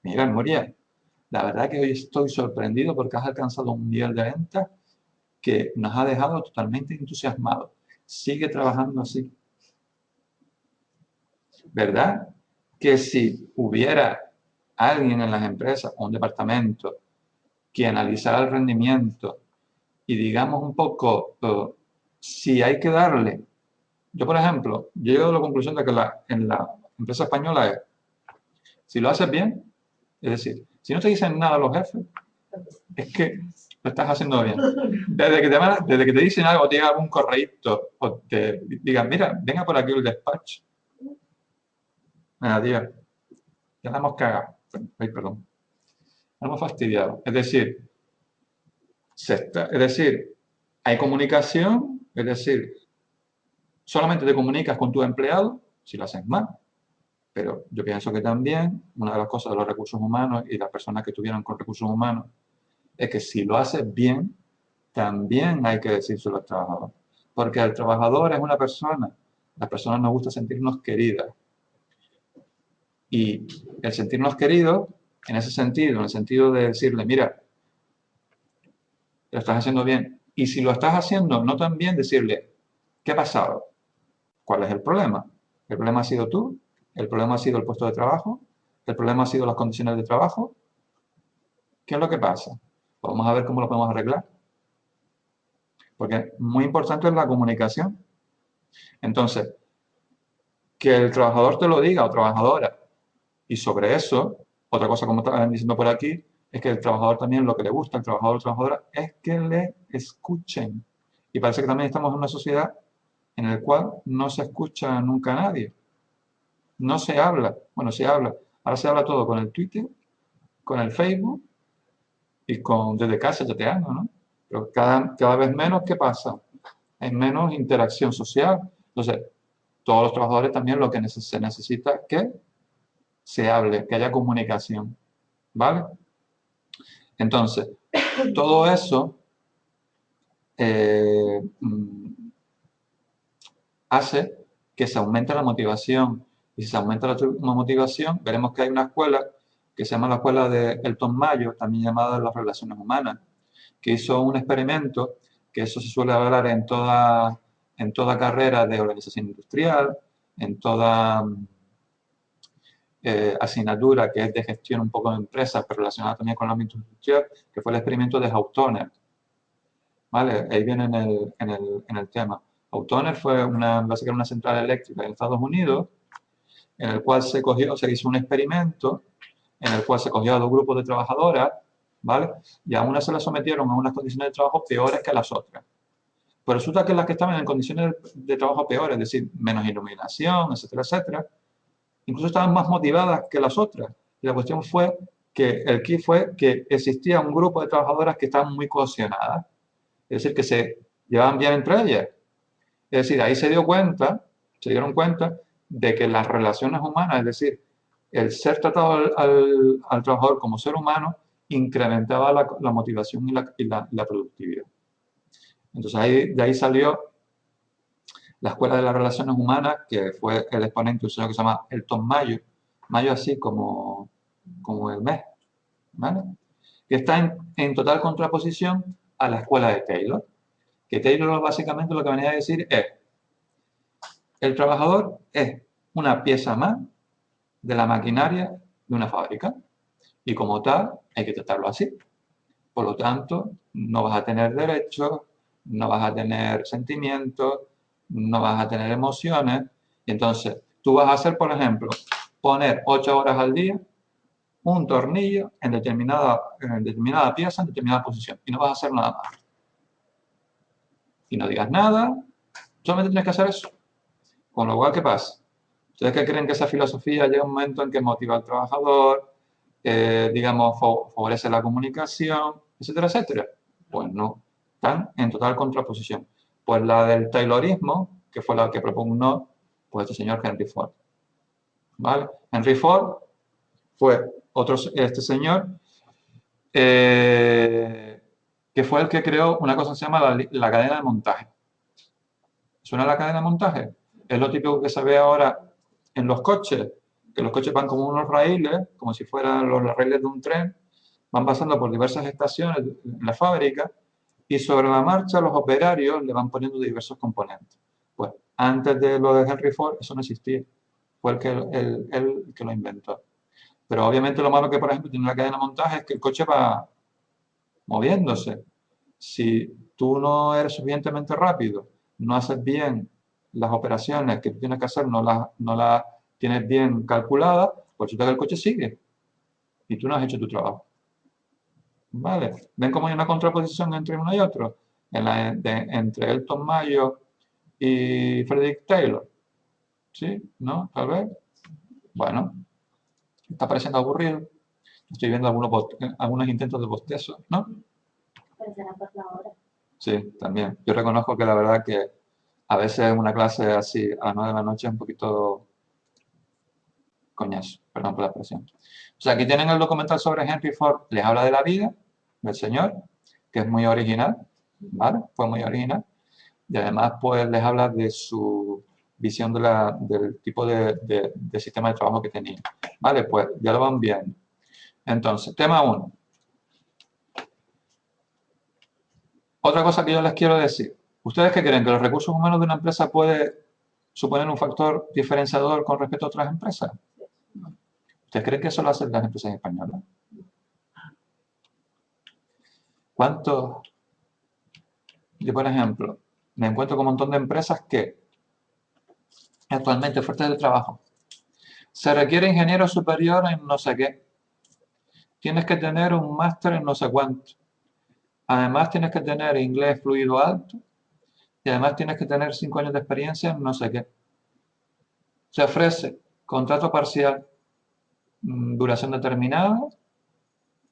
mira, Muriel, la verdad que hoy estoy sorprendido porque has alcanzado un nivel de venta que nos ha dejado totalmente entusiasmados. Sigue trabajando así. ¿Verdad? Que si hubiera alguien en las empresas o un departamento que analizara el rendimiento y digamos un poco si hay que darle. Yo, por ejemplo, llego a la conclusión de que en la empresa española es, si lo haces bien, es decir, si no te dicen nada los jefes, es que lo estás haciendo bien. Desde que te dicen algo, te llega algún correíto o te digan, mira, venga por aquí el despacho. Nada, tío, ya la hemos cagado. Ay, perdón. La hemos fastidiado. Es decir, hay comunicación, es decir, solamente te comunicas con tu empleado si lo haces mal. Pero yo pienso que también una de las cosas de los recursos humanos y las personas que estuvieron con recursos humanos es que si lo haces bien, también hay que decírselo al trabajador. Porque el trabajador es una persona. Las personas nos gusta sentirnos queridas. Y el sentirnos queridos, en ese sentido, en el sentido de decirle, mira, lo estás haciendo bien. Y si lo estás haciendo no tan bien, decirle, ¿qué ha pasado? ¿Cuál es el problema? ¿El problema ha sido tú? ¿El problema ha sido el puesto de trabajo? ¿El problema ha sido las condiciones de trabajo? ¿Qué es lo que pasa? Pues vamos a ver cómo lo podemos arreglar. Porque muy importante es la comunicación. Entonces, que el trabajador te lo diga o trabajadora. Y sobre eso, otra cosa como estaban diciendo por aquí, es que el trabajador también lo que le gusta al trabajador o trabajadora es que le escuchen. Y parece que también estamos en una sociedad en la cual no se escucha nunca a nadie. No se habla. Bueno, se habla. Ahora se habla todo con el Twitter, con el Facebook y con desde casa chateando, ¿no? Pero cada vez menos, ¿qué pasa? Hay menos interacción social. Entonces, todos los trabajadores también lo que se necesita es que se hable, que haya comunicación, ¿vale? Entonces, todo eso hace que se aumente la motivación. Y si se aumenta la motivación, veremos que hay una escuela que se llama la escuela de Elton Mayo, también llamada las relaciones humanas, que hizo un experimento, que eso se suele hablar en toda carrera de organización industrial, en toda asignatura que es de gestión un poco de empresas, pero relacionada también con el ámbito industrial, que fue el experimento de Hawthorne. ¿Vale? Ahí viene en el tema. Hawthorne fue básicamente una central eléctrica en Estados Unidos, en el cual se hizo un experimento, en el cual se cogió a dos grupos de trabajadoras, ¿vale? Y a unas se las sometieron a unas condiciones de trabajo peores que a las otras. Pero resulta que las que estaban en condiciones de trabajo peores, es decir, menos iluminación, etcétera, etcétera, incluso estaban más motivadas que las otras. Y la cuestión fue que el key fue que existía un grupo de trabajadoras que estaban muy cohesionadas, es decir, que se llevaban bien entre ellas. Es decir, ahí se dieron cuenta de que las relaciones humanas, es decir, el ser tratado al trabajador como ser humano, incrementaba la motivación y la productividad. Entonces de ahí salió la Escuela de las Relaciones Humanas, que fue el exponente un señor que se llama Elton Mayo, Mayo así como el mes, ¿vale? Que está en total contraposición a la escuela de Taylor, que Taylor básicamente lo que venía a decir es: el trabajador es una pieza más de la maquinaria de una fábrica y como tal hay que tratarlo así. Por lo tanto, no vas a tener derechos, no vas a tener sentimientos, no vas a tener emociones. Y entonces, tú vas a hacer, por ejemplo, poner 8 horas al día un tornillo en determinada pieza, en determinada posición. Y no vas a hacer nada más. Y no digas nada, solamente tienes que hacer eso. Con lo cual, ¿qué pasa? ¿Ustedes qué creen que esa filosofía llega un momento en que motiva al trabajador, digamos, favorece la comunicación, etcétera, etcétera? Pues no, están en total contraposición. Pues la del Taylorismo, que fue la que propugnó pues este señor Henry Ford. ¿Vale? Henry Ford fue este señor que fue el que creó una cosa que se llama la cadena de montaje. ¿Suena la cadena de montaje? Es lo típico que se ve ahora en los coches, que los coches van como unos raíles, como si fueran los raíles de un tren, van pasando por diversas estaciones en la fábrica y sobre la marcha los operarios le van poniendo diversos componentes. Pues antes de lo de Henry Ford eso no existía, fue el que lo inventó. Pero obviamente lo malo que, por ejemplo, tiene la cadena de montaje es que el coche va moviéndose. Si tú no eres suficientemente rápido, no haces bien las operaciones que tienes que hacer, no las tienes bien calculadas, pues resulta que el coche sigue y tú no has hecho tu trabajo. ¿Vale? ¿Ven cómo hay una contraposición entre uno y otro? Entre Elton Mayo y Frederick Taylor. ¿Sí? ¿No? Tal vez. Bueno, está pareciendo aburrido. Estoy viendo algunos intentos de bostezo, ¿no? Pensará por la hora. Sí, también. Yo reconozco que la verdad que a veces una clase así a las 9 de la noche es un poquito coñazo, perdón por la expresión. O sea, aquí tienen el documental sobre Henry Ford, les habla de la vida del señor, que es muy original, ¿vale? Fue muy original. Y además, pues, les habla de su visión del tipo de sistema de trabajo que tenía. Vale, pues, ya lo van viendo. Entonces, tema 1. Otra cosa que yo les quiero decir. ¿Ustedes qué creen? ¿Que los recursos humanos de una empresa puede suponer un factor diferenciador con respecto a otras empresas? ¿Ustedes creen que eso lo hacen las empresas españolas? ¿Cuántos? Yo, por ejemplo, me encuentro con un montón de empresas que actualmente, ofertas de trabajo, se requiere ingeniero superior en no sé qué. Tienes que tener un máster en no sé cuánto. Además tienes que tener inglés fluido alto y además tienes que tener 5 años de experiencia en no sé qué. Se ofrece contrato parcial, duración determinada,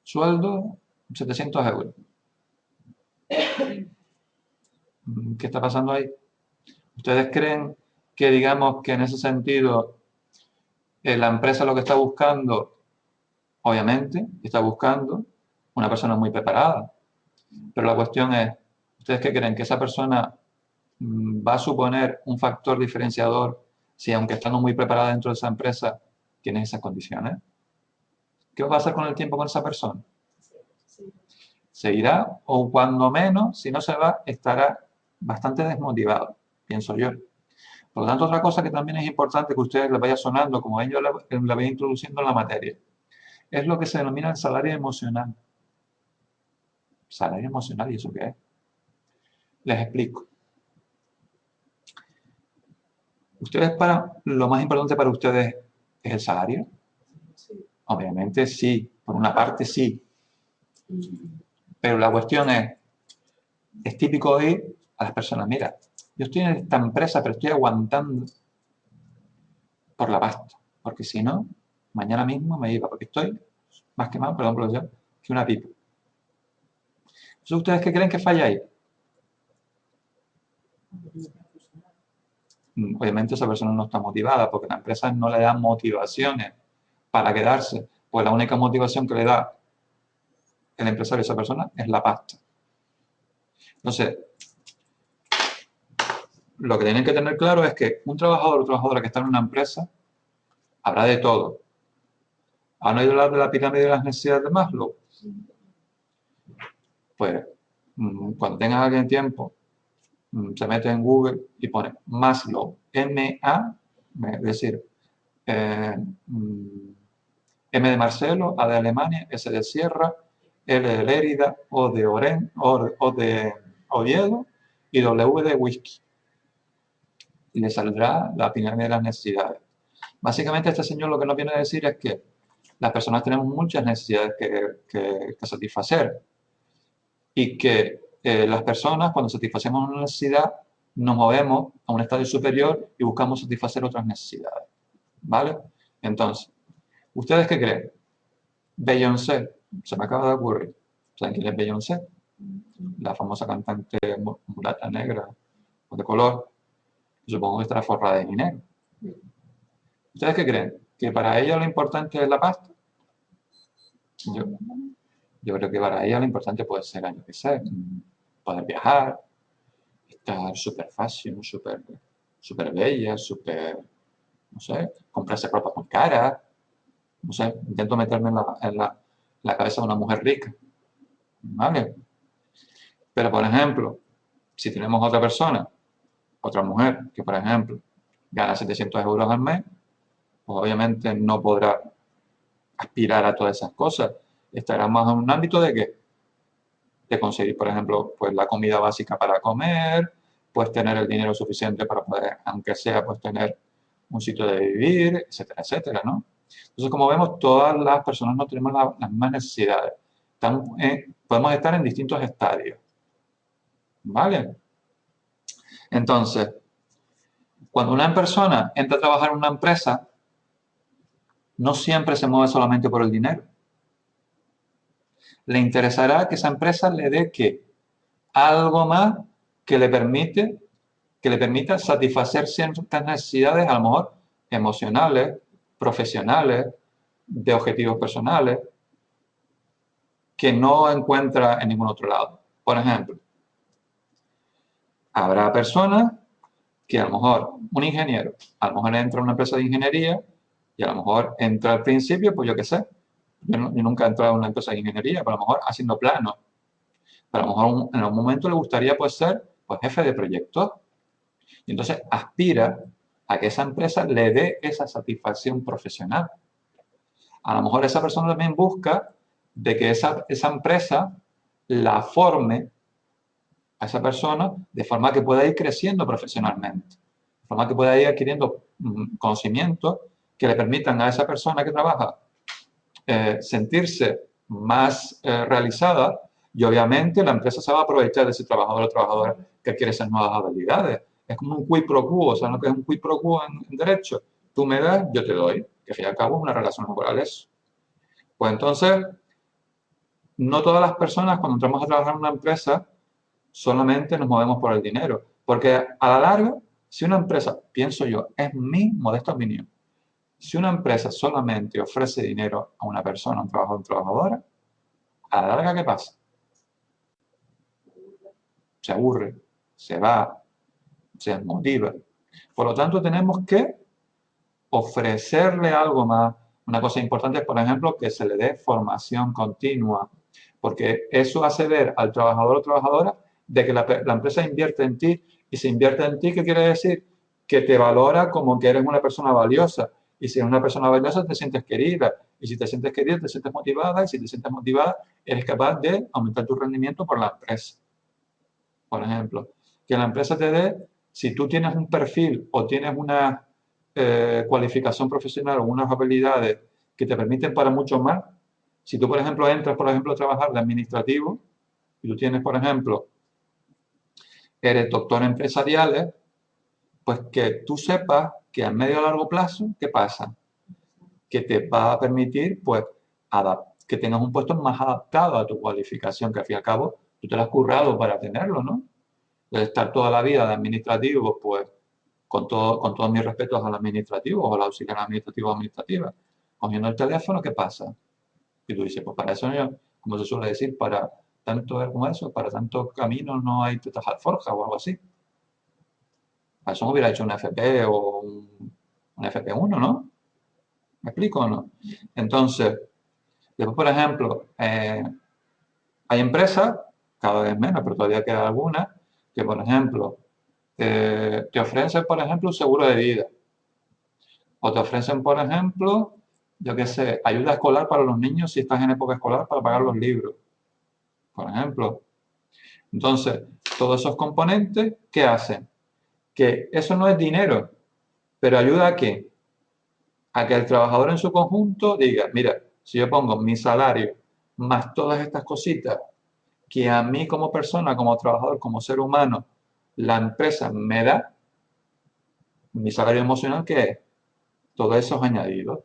sueldo 700 euros. ¿Qué está pasando ahí? ¿Ustedes creen que, digamos, que en ese sentido la empresa lo que está buscando, obviamente, está buscando una persona muy preparada? Pero la cuestión es, ¿ustedes qué creen? ¿Que esa persona va a suponer un factor diferenciador si, aunque estando muy preparada dentro de esa empresa, tiene esas condiciones? ¿Qué va a hacer con el tiempo con esa persona? Se irá, o cuando menos, si no se va, estará bastante desmotivado, pienso yo. Por lo tanto, otra cosa que también es importante que a ustedes les vaya sonando, como ellos le vaya introduciendo en la materia, es lo que se denomina el salario emocional. ¿Salario emocional? ¿Y eso qué es? Les explico. Lo más importante para ustedes es el salario. Obviamente sí, por una parte sí. Pero la cuestión es típico oír a las personas, mira, yo estoy en esta empresa, pero estoy aguantando por la pasta, porque si no, mañana mismo me iba, porque estoy más quemado, perdón por decir, que una pipa. Entonces, ¿ustedes qué creen que falla ahí? Obviamente esa persona no está motivada, porque la empresa no le da motivaciones para quedarse, pues la única motivación que le da el empresario a esa persona es la pasta. Entonces, lo que tienen que tener claro es que un trabajador o trabajadora que está en una empresa habrá de todo. ¿Han oído hablar de la pirámide de las necesidades de Maslow? Pues cuando tengan alguien tiempo, se mete en Google y pone Maslow, M-A, es decir, M de Marcelo, A de Alemania, S de Sierra, L de Lérida, O de O de Oviedo y W de Whisky. Y le saldrá la pirámide de las necesidades. Básicamente este señor lo que nos viene a decir es que las personas tenemos muchas necesidades que satisfacer y que las personas cuando satisfacemos una necesidad nos movemos a un estadio superior y buscamos satisfacer otras necesidades. ¿Vale? Entonces, ¿ustedes qué creen? Beyoncé, se me acaba de ocurrir. ¿Saben quién es Beyoncé? La famosa cantante mulata negra o de color. Supongo que estará forrada de dinero. ¿Ustedes qué creen? ¿Que para ella lo importante es la pasta? Yo creo que para ella lo importante puede ser, yo qué sé, poder viajar, estar súper fashion, súper bella, súper, no sé, comprarse ropa muy cara. No sé, intento meterme en la cabeza de una mujer rica. ¿Vale? Pero, por ejemplo, si tenemos otra persona, otra mujer, que, por ejemplo, gana 700 euros al mes, pues obviamente no podrá aspirar a todas esas cosas. Estará más en un ámbito de qué? De conseguir, por ejemplo, pues la comida básica para comer, pues tener el dinero suficiente para poder, aunque sea, pues tener un sitio de vivir, etcétera, etcétera, ¿no? Entonces, como vemos, todas las personas no tenemos las mismas necesidades. Podemos estar en distintos estadios, ¿vale? Entonces, cuando una persona entra a trabajar en una empresa, no siempre se mueve solamente por el dinero. Le interesará que esa empresa le dé ¿qué? Algo más que le permita satisfacer ciertas necesidades, a lo mejor emocionales, profesionales, de objetivos personales, que no encuentra en ningún otro lado. Por ejemplo, habrá personas que a lo mejor, un ingeniero, a lo mejor entra a una empresa de ingeniería y a lo mejor entra al principio, pues yo qué sé, yo nunca he entrado a una empresa de ingeniería, pero a lo mejor haciendo planos, pero a lo mejor en algún momento le gustaría pues ser pues, jefe de proyectos y entonces aspira a que esa empresa le dé esa satisfacción profesional. A lo mejor esa persona también busca de que esa empresa la forme a esa persona de forma que pueda ir creciendo profesionalmente, de forma que pueda ir adquiriendo conocimientos que le permitan a esa persona que trabaja sentirse más realizada, y obviamente la empresa se va a aprovechar de ese trabajador o trabajadora que quiere esas nuevas habilidades. Es como un quid pro quo, ¿sabes lo que es un quid pro quo en derecho? Tú me das, yo te doy, que al fin y al cabo es una relación laboral eso. Pues entonces, no todas las personas cuando entramos a trabajar en una empresa solamente nos movemos por el dinero, porque a la larga, si una empresa, pienso yo, es mi modesta opinión, si una empresa solamente ofrece dinero a una persona, a un trabajador o una trabajadora, a la larga, ¿qué pasa? Se aburre, se va, se desmotiva. Por lo tanto, tenemos que ofrecerle algo más. Una cosa importante es, por ejemplo, que se le dé formación continua, porque eso hace ver al trabajador o trabajadora de que la empresa invierte en ti, y si invierte en ti, ¿qué quiere decir? Que te valora como que eres una persona valiosa, y si eres una persona valiosa te sientes querida, y si te sientes querida te sientes motivada, y si te sientes motivada eres capaz de aumentar tu rendimiento por la empresa. Por ejemplo, que la empresa te dé, si tú tienes un perfil o tienes una cualificación profesional o unas habilidades que te permiten para mucho más, si tú, por ejemplo, entras, por ejemplo, a trabajar de administrativo y tú tienes, por ejemplo, eres doctor en empresariales, pues que tú sepas que a medio o largo plazo, ¿qué pasa? Que te va a permitir, pues, que tengas un puesto más adaptado a tu cualificación, que al fin y al cabo tú te lo has currado para tenerlo, ¿no? De estar toda la vida de administrativo, pues, con todos mis respetos al administrativo o a la auxiliar administrativo o administrativa, cogiendo el teléfono, ¿qué pasa? Y tú dices, pues para eso yo, como se suele decir, para tanto ver como eso, para tantos caminos no hay tetas alforjas o algo así. Para eso me hubiera hecho un FP o un FP1, ¿no? ¿Me explico o no? Entonces, después, por ejemplo, hay empresas, cada vez menos, pero todavía queda algunas, que, por ejemplo, te ofrecen, por ejemplo, un seguro de vida. O te ofrecen, por ejemplo, yo qué sé, ayuda escolar para los niños si estás en época escolar para pagar los libros, por ejemplo. Entonces, todos esos componentes, ¿qué hacen? Que eso no es dinero, pero ayuda a qué? A que el trabajador en su conjunto diga, mira, si yo pongo mi salario más todas estas cositas que a mí como persona, como trabajador, como ser humano, la empresa me da, mi salario emocional, ¿qué es? Todos esos añadidos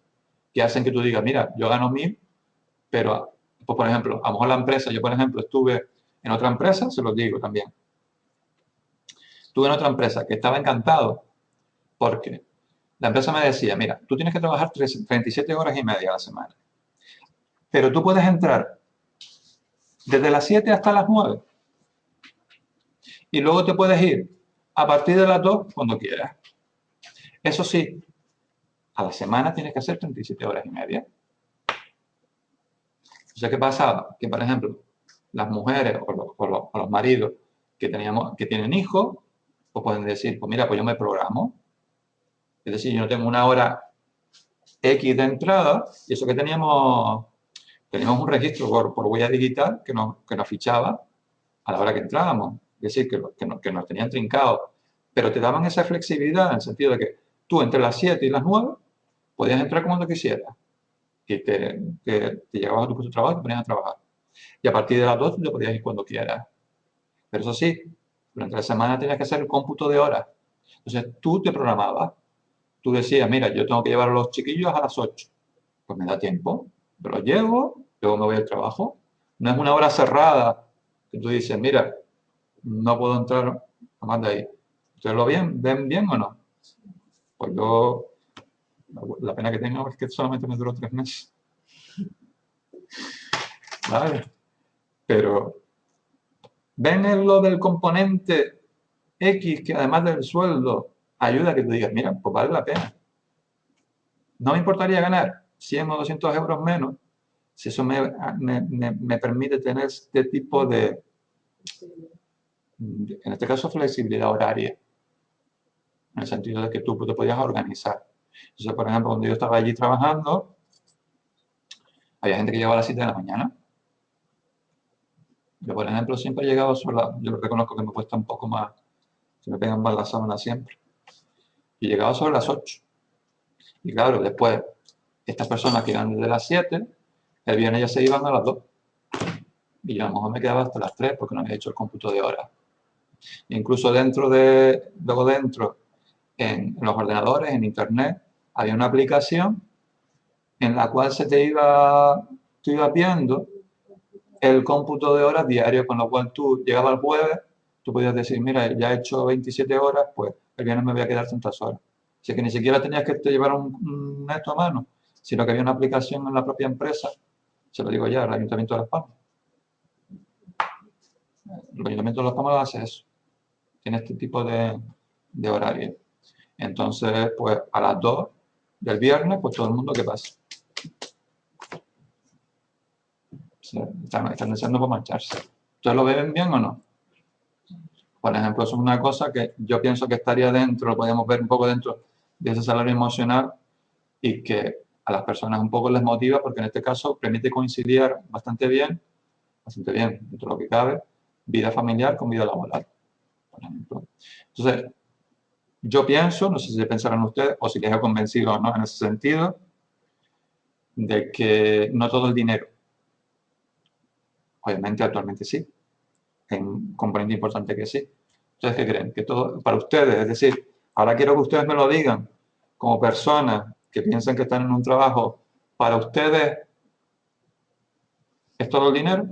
que hacen que tú digas, mira, yo gano 1000, pero, pues, por ejemplo, a lo mejor la empresa, yo por ejemplo estuve en otra empresa, se los digo también, estuve en otra empresa que estaba encantado porque la empresa me decía, mira, tú tienes que trabajar 37 horas y media a la semana, pero tú puedes entrar desde las 7 hasta las 9 y luego te puedes ir a partir de las 2 cuando quieras. Eso sí, a la semana tienes que hacer 37 horas y media. O sea, ¿qué pasaba? Que, por ejemplo, las mujeres o los maridos que tienen hijos, pues pueden decir, pues mira, pues yo me programo. Es decir, yo no tengo una hora X de entrada, y eso que teníamos un registro por huella digital que nos fichaba a la hora que entrábamos. Es decir, que nos tenían trincados. Pero te daban esa flexibilidad en el sentido de que tú entre las 7 y las 9 podías entrar cuando quisieras. Que te llegabas a tu puesto de trabajo y te ponías a trabajar. Y a partir de las 2 tú te podías ir cuando quieras. Pero eso sí, durante la semana tenías que hacer el cómputo de horas. Entonces tú te programabas. Tú decías, mira, yo tengo que llevar a los chiquillos a las 8. Pues me da tiempo. Yo los llevo, luego me voy al trabajo. No es una hora cerrada que tú dices, mira, no puedo entrar a más de ahí. ¿Ustedes ven bien o no? Pues yo, la pena que tengo es que solamente me duró 3 meses. ¿Vale? Pero ven en lo del componente X que además del sueldo ayuda a que tú digas, mira, pues vale la pena. No me importaría ganar 100 o 200 euros menos si eso me permite tener este tipo en este caso, flexibilidad horaria, en el sentido de que tú te podías organizar. Entonces, por ejemplo, cuando yo estaba allí trabajando, Había gente que llegaba a las 7 de la mañana. Yo, por ejemplo, siempre he llegado sola. Yo reconozco que me cuesta un poco más, se me pegan más las sábanas siempre. Y llegaba sobre las 8. Y claro, después, estas personas que iban desde las 7, el viernes ya se iban a las 2. Y yo a lo mejor me quedaba hasta las 3 porque no había hecho el cómputo de horas. Incluso luego dentro, en los ordenadores, en internet, había una aplicación en la cual tú ibas viendo el cómputo de horas diario, con lo cual tú llegabas el jueves, tú podías decir, mira, ya he hecho 27 horas, pues el viernes me voy a quedar tantas horas. Así que ni siquiera tenías que te llevar un esto a mano, sino que había una aplicación en la propia empresa, se lo digo ya, el Ayuntamiento de Las Palmas. El Ayuntamiento de Las Palmas hace eso, tiene este tipo de horario. Entonces, pues a las 2 del viernes, pues todo el mundo que pasa. Están deseando por marcharse. ¿Ustedes lo ven bien o no? Por ejemplo, eso es una cosa que yo pienso que estaría dentro, lo podemos ver un poco dentro de ese salario emocional y que a las personas un poco les motiva porque en este caso permite conciliar bastante bien, dentro de lo que cabe, vida familiar con vida laboral, por ejemplo. Entonces, yo pienso, no sé si pensarán ustedes o si les he convencido o no en ese sentido, de que no todo el dinero, obviamente actualmente sí, es un componente importante que sí. ¿Ustedes qué creen? Que todo, para ustedes, es decir, ahora quiero que ustedes me lo digan, como personas que piensan que están en un trabajo, para ustedes, ¿es todo el dinero?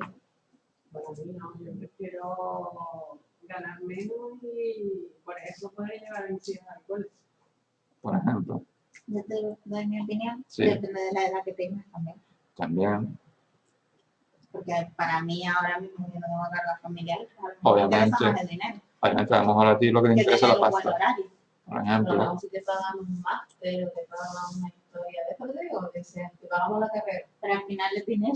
Para mí no, yo prefiero ganar menos y por eso poder llevar a mis hijos al colegio. Por ejemplo. Yo te doy mi opinión, Sí. depende de la edad que tengas también. También, Porque para mí ahora mismo yo no tengo carga familiar, Obviamente. me interesa más el dinero. obviamente, a lo mejor a ti lo que te Que interesa es tener la un buen pasta, horario. por Pero ejemplo. luego si te pagan un máster o te pagan una historia de eso, te digo, que sea, te pagamos la carrera. Pero al final es dinero.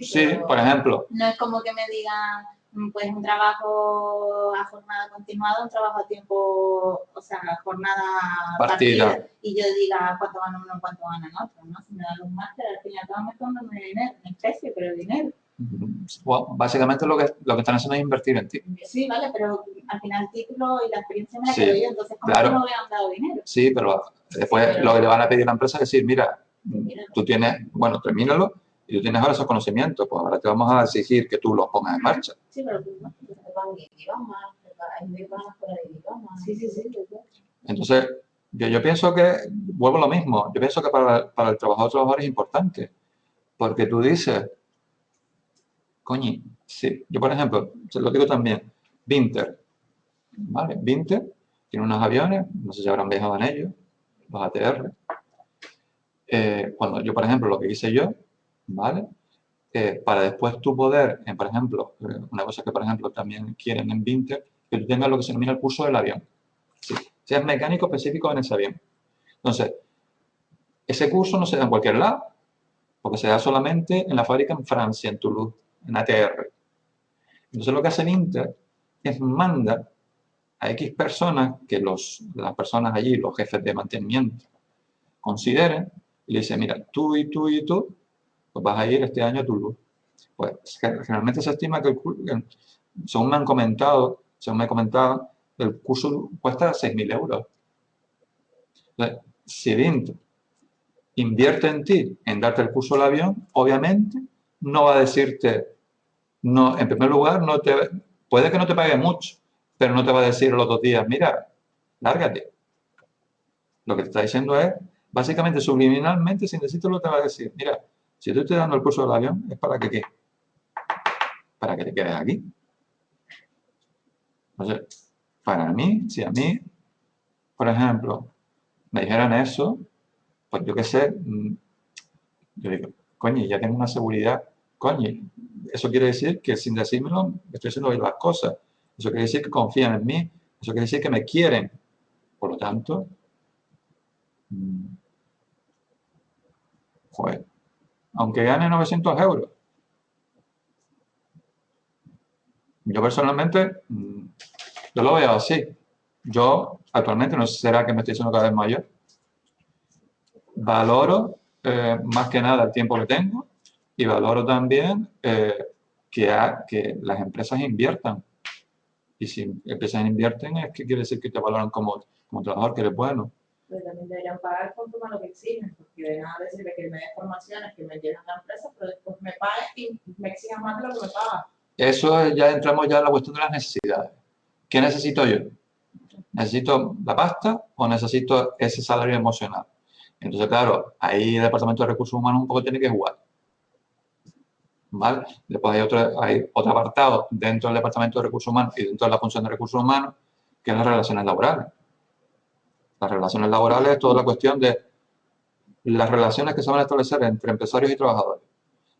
Sí, pero- por ejemplo. No es como que me digan, pues un trabajo a jornada continuada, un trabajo a tiempo, o sea, jornada Partida. partida. Y yo diga cuánto gana uno, cuánto ganan otros, ¿no? Si me dan un máster, al final todo me están dando dinero, en especie, pero dinero. Bueno, básicamente lo que están haciendo es invertir en ti. Sí, vale, pero al final el título y la experiencia me la Sí, quedo yo, entonces como claro. que no me han dado dinero. Sí, pero después Sí, pero- lo que le van a pedir a la empresa es decir, mira, Termínalo. tú tienes, bueno, termínalo y tú tienes ahora esos conocimientos, pues ahora te vamos a exigir que tú los pongas en marcha. Sí, pero tú no. Te pagan idiomas, hay muy buenas escuela de idiomas. Sí. Entonces, yo pienso que, vuelvo a lo mismo, yo pienso que para el trabajador es importante, porque tú dices, coño, sí, yo por ejemplo, se lo digo también, Vinter, ¿vale? Vinter tiene unos aviones, no sé si habrán viajado en ellos, los ATR. Cuando yo, por ejemplo, lo que hice yo, ¿vale? Para después tú poder, por ejemplo, una cosa que, por ejemplo, también quieren en Vinter, que tú tengas lo que se denomina el curso del avión. Sí, seas mecánico específico en ese avión. Entonces, ese curso no se da en cualquier lado, porque se da solamente en la fábrica en Francia, en Toulouse, en ATR. Entonces, lo que hace Vinter es manda a X personas que las personas allí, los jefes de mantenimiento, consideren y le dicen, mira, tú y tú y tú, pues vas a ir este año a Toulouse. Pues generalmente se estima que según me comentaban, el curso cuesta 6.000 euros. Entonces, si Vinter invierte en ti, en darte el curso del avión, obviamente no va a decirte, no, en primer lugar, puede que no te pague mucho, pero no te va a decir los 2 días, mira, lárgate. Lo que te está diciendo es, básicamente, subliminalmente, sin decírtelo, te va a decir, mira, si tú estás dando el curso del avión, es para que ¿qué? Para que te quedes aquí. Entonces, para mí, si a mí, por ejemplo, me dijeran eso, pues yo qué sé, yo digo, coño, ya tengo una seguridad, coño, eso quiere decir que sin decírmelo, estoy haciendo bien las cosas. Eso quiere decir que confían en mí, eso quiere decir que me quieren. Por lo tanto, joder, aunque gane 900 euros, yo personalmente, yo lo veo así. Yo, actualmente, no sé si será que me estoy haciendo cada vez mayor, valoro más que nada el tiempo que tengo y valoro también que las empresas inviertan. Y si empresas invierten es que quiere decir que te valoran como trabajador, que eres bueno. Pero también deberían pagar conforme a lo que exigen, porque de nada les sirve que me dé formaciones, que me lleven a la empresa, pero después me paguen y me exijan más de lo que me pagan. Eso ya entramos ya en la cuestión de las necesidades. ¿Qué necesito yo? ¿Necesito la pasta o necesito ese salario emocional? Entonces, claro, ahí el Departamento de Recursos Humanos un poco tiene que jugar. ¿Vale? Después hay otro apartado dentro del Departamento de Recursos Humanos y dentro de la función de Recursos Humanos, que es las relaciones laborales. Las relaciones laborales es toda la cuestión de las relaciones que se van a establecer entre empresarios y trabajadores.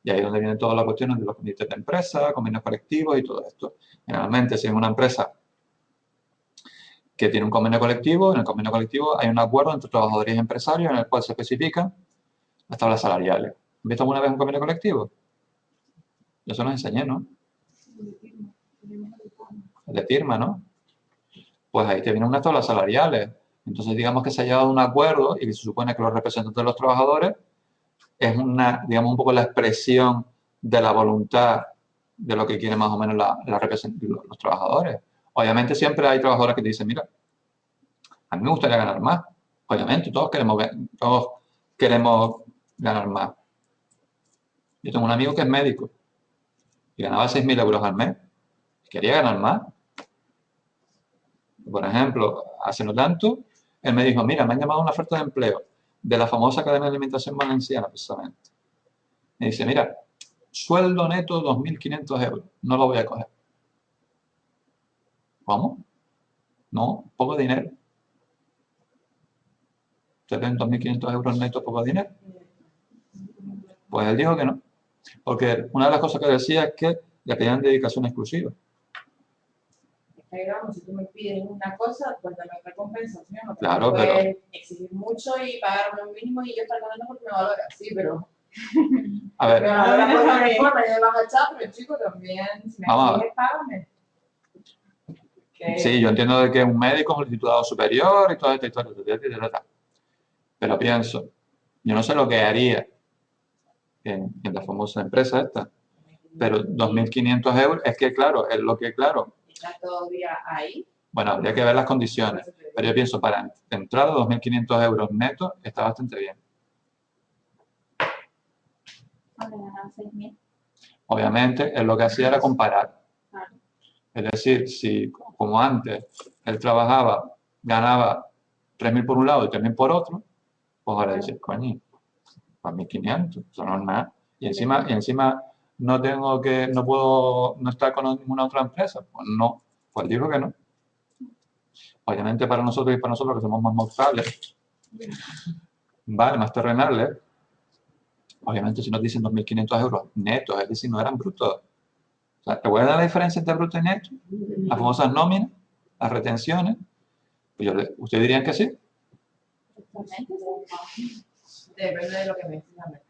Y ahí es donde vienen todas las cuestiones de los comités de empresa, convenios colectivos y todo esto. Generalmente, si es una empresa que tiene un convenio colectivo, en el convenio colectivo hay un acuerdo entre trabajadores y empresarios en el cual se especifican las tablas salariales. ¿Han visto alguna vez un convenio colectivo? Yo eso nos enseñé, ¿no? El de firma, ¿no? Pues ahí te vienen unas tablas salariales. Entonces, digamos que se ha llegado a un acuerdo y que se supone que los representantes de los trabajadores es digamos, un poco la expresión de la voluntad de lo que quieren más o menos los trabajadores. Obviamente siempre hay trabajadores que te dicen, mira, a mí me gustaría ganar más. Obviamente, todos queremos ganar más. Yo tengo un amigo que es médico y ganaba 6.000 euros al mes. Quería ganar más. Por ejemplo, hace no tanto, él me dijo, mira, me han llamado una oferta de empleo de la famosa Academia de Alimentación Valenciana, precisamente. Me dice, mira, sueldo neto 2.500 euros, no lo voy a coger. ¿Cómo? No, poco dinero. ¿Usted ven 2.500 euros neto poco dinero? Pues él dijo que no, porque una de las cosas que decía es que le pedían dedicación exclusiva. Digamos, si tú me pides una cosa, pues dame recompensación. No Claro, puedes exigir mucho y pagarme un mínimo y yo estar ganando porque me valora. Sí, pero a ver, me valora por una reforma y me vas a echar, pero chico, también, si me vamos a ver. exiges, págame. Sí, yo entiendo de que un médico es un titulado superior y toda esta historia, pero pienso, yo no sé lo que haría en la famosa empresa esta, pero 2.500 euros, es que claro, es lo que, claro, Está todavía ahí. bueno, habría que ver las condiciones, pero yo pienso, para entrar a 2.500 euros netos está bastante bien. Obviamente, él lo que hacía era comparar. Es decir, si como antes él trabajaba, ganaba 3.000 por un lado y 3.000 por otro, pues ahora dices, coño, 2.500, eso no es nada. Y encima no puedo no estar con ninguna otra empresa. Pues no, pues digo que no. Obviamente para nosotros que somos más mortales, vale, más terrenales, obviamente si nos dicen 2.500 euros netos, es decir, no eran brutos. O sea, ¿te voy a dar la diferencia entre bruto y neto? Las famosas nóminas, las retenciones, pues ustedes dirían que sí. Depende de lo que me exijan,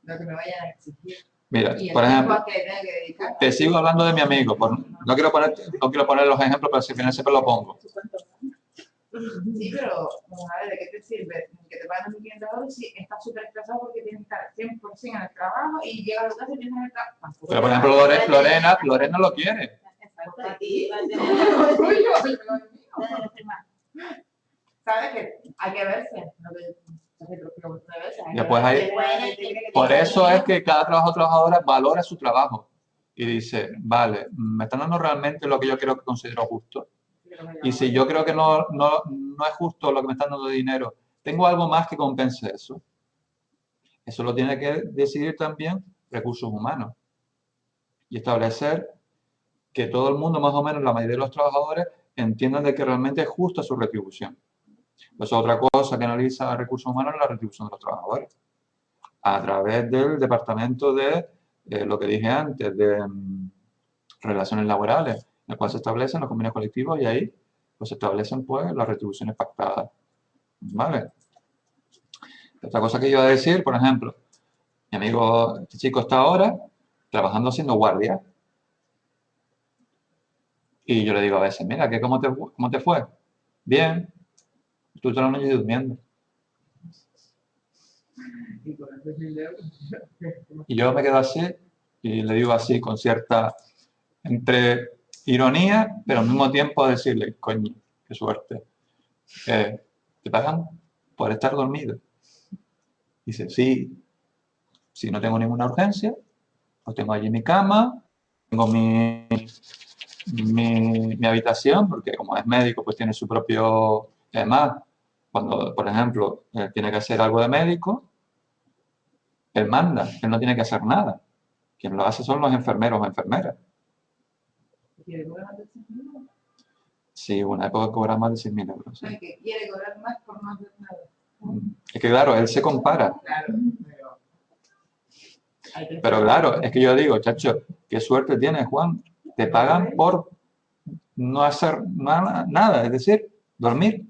lo que me vayan a exigir. Mira, Y el por tiempo ejemplo, que tenga que dedicar. te sigo hablando de mi amigo. No quiero poner los ejemplos, pero si al final siempre lo pongo. Sí, pero vamos a ver, ¿de qué te sirve que te paguen 1.500 euros si estás súper estresado porque tienes que estar 100% en el trabajo y llegas a tu casa y tienes el trabajo? Pero por ejemplo, Lorena lo quiere. ¿Sabes que hay que verse? Después por eso es que cada trabajadora valora su trabajo y dice, vale, me están dando realmente lo que yo creo que considero justo. Y si yo creo que no es justo lo que me están dando de dinero, tengo algo más que compense eso. Eso lo tiene que decidir también recursos humanos y establecer que todo el mundo, más o menos la mayoría de los trabajadores, entiendan de que realmente es justa su retribución. Pues otra cosa que analiza recursos humanos es la retribución de los trabajadores a través del departamento de lo que dije antes, de relaciones laborales, en el cual se establecen los convenios colectivos y ahí pues se establecen pues las retribuciones pactadas. ¿Vale? Otra cosa que iba a decir, por ejemplo, mi amigo, este chico está ahora trabajando haciendo guardia. Y yo le digo a veces, mira, ¿cómo te fue? Bien. Tú toda la noche durmiendo. Y con esos 1.000 euros, Y yo me quedo así y le digo así con cierta, entre ironía, pero al mismo tiempo decirle, coño, qué suerte. ¿Te pagan por estar dormido? Dice, sí, si no tengo ninguna urgencia, pues tengo allí mi cama, tengo mi habitación, porque como es médico, pues tiene su propio... Además, cuando, por ejemplo, tiene que hacer algo de médico, él manda, él no tiene que hacer nada. Quien lo hace son los enfermeros o enfermeras. quiere cobrar más de 100.000 euros. Sí, una época cobra más de 6.000 euros. Sí. El que quiere cobrar más por no hacer nada. Es que claro, él se compara. Claro, pero hay que Pero claro, es que yo digo, chacho, qué suerte tienes, Juan. Te pagan por no hacer nada, es decir, dormir.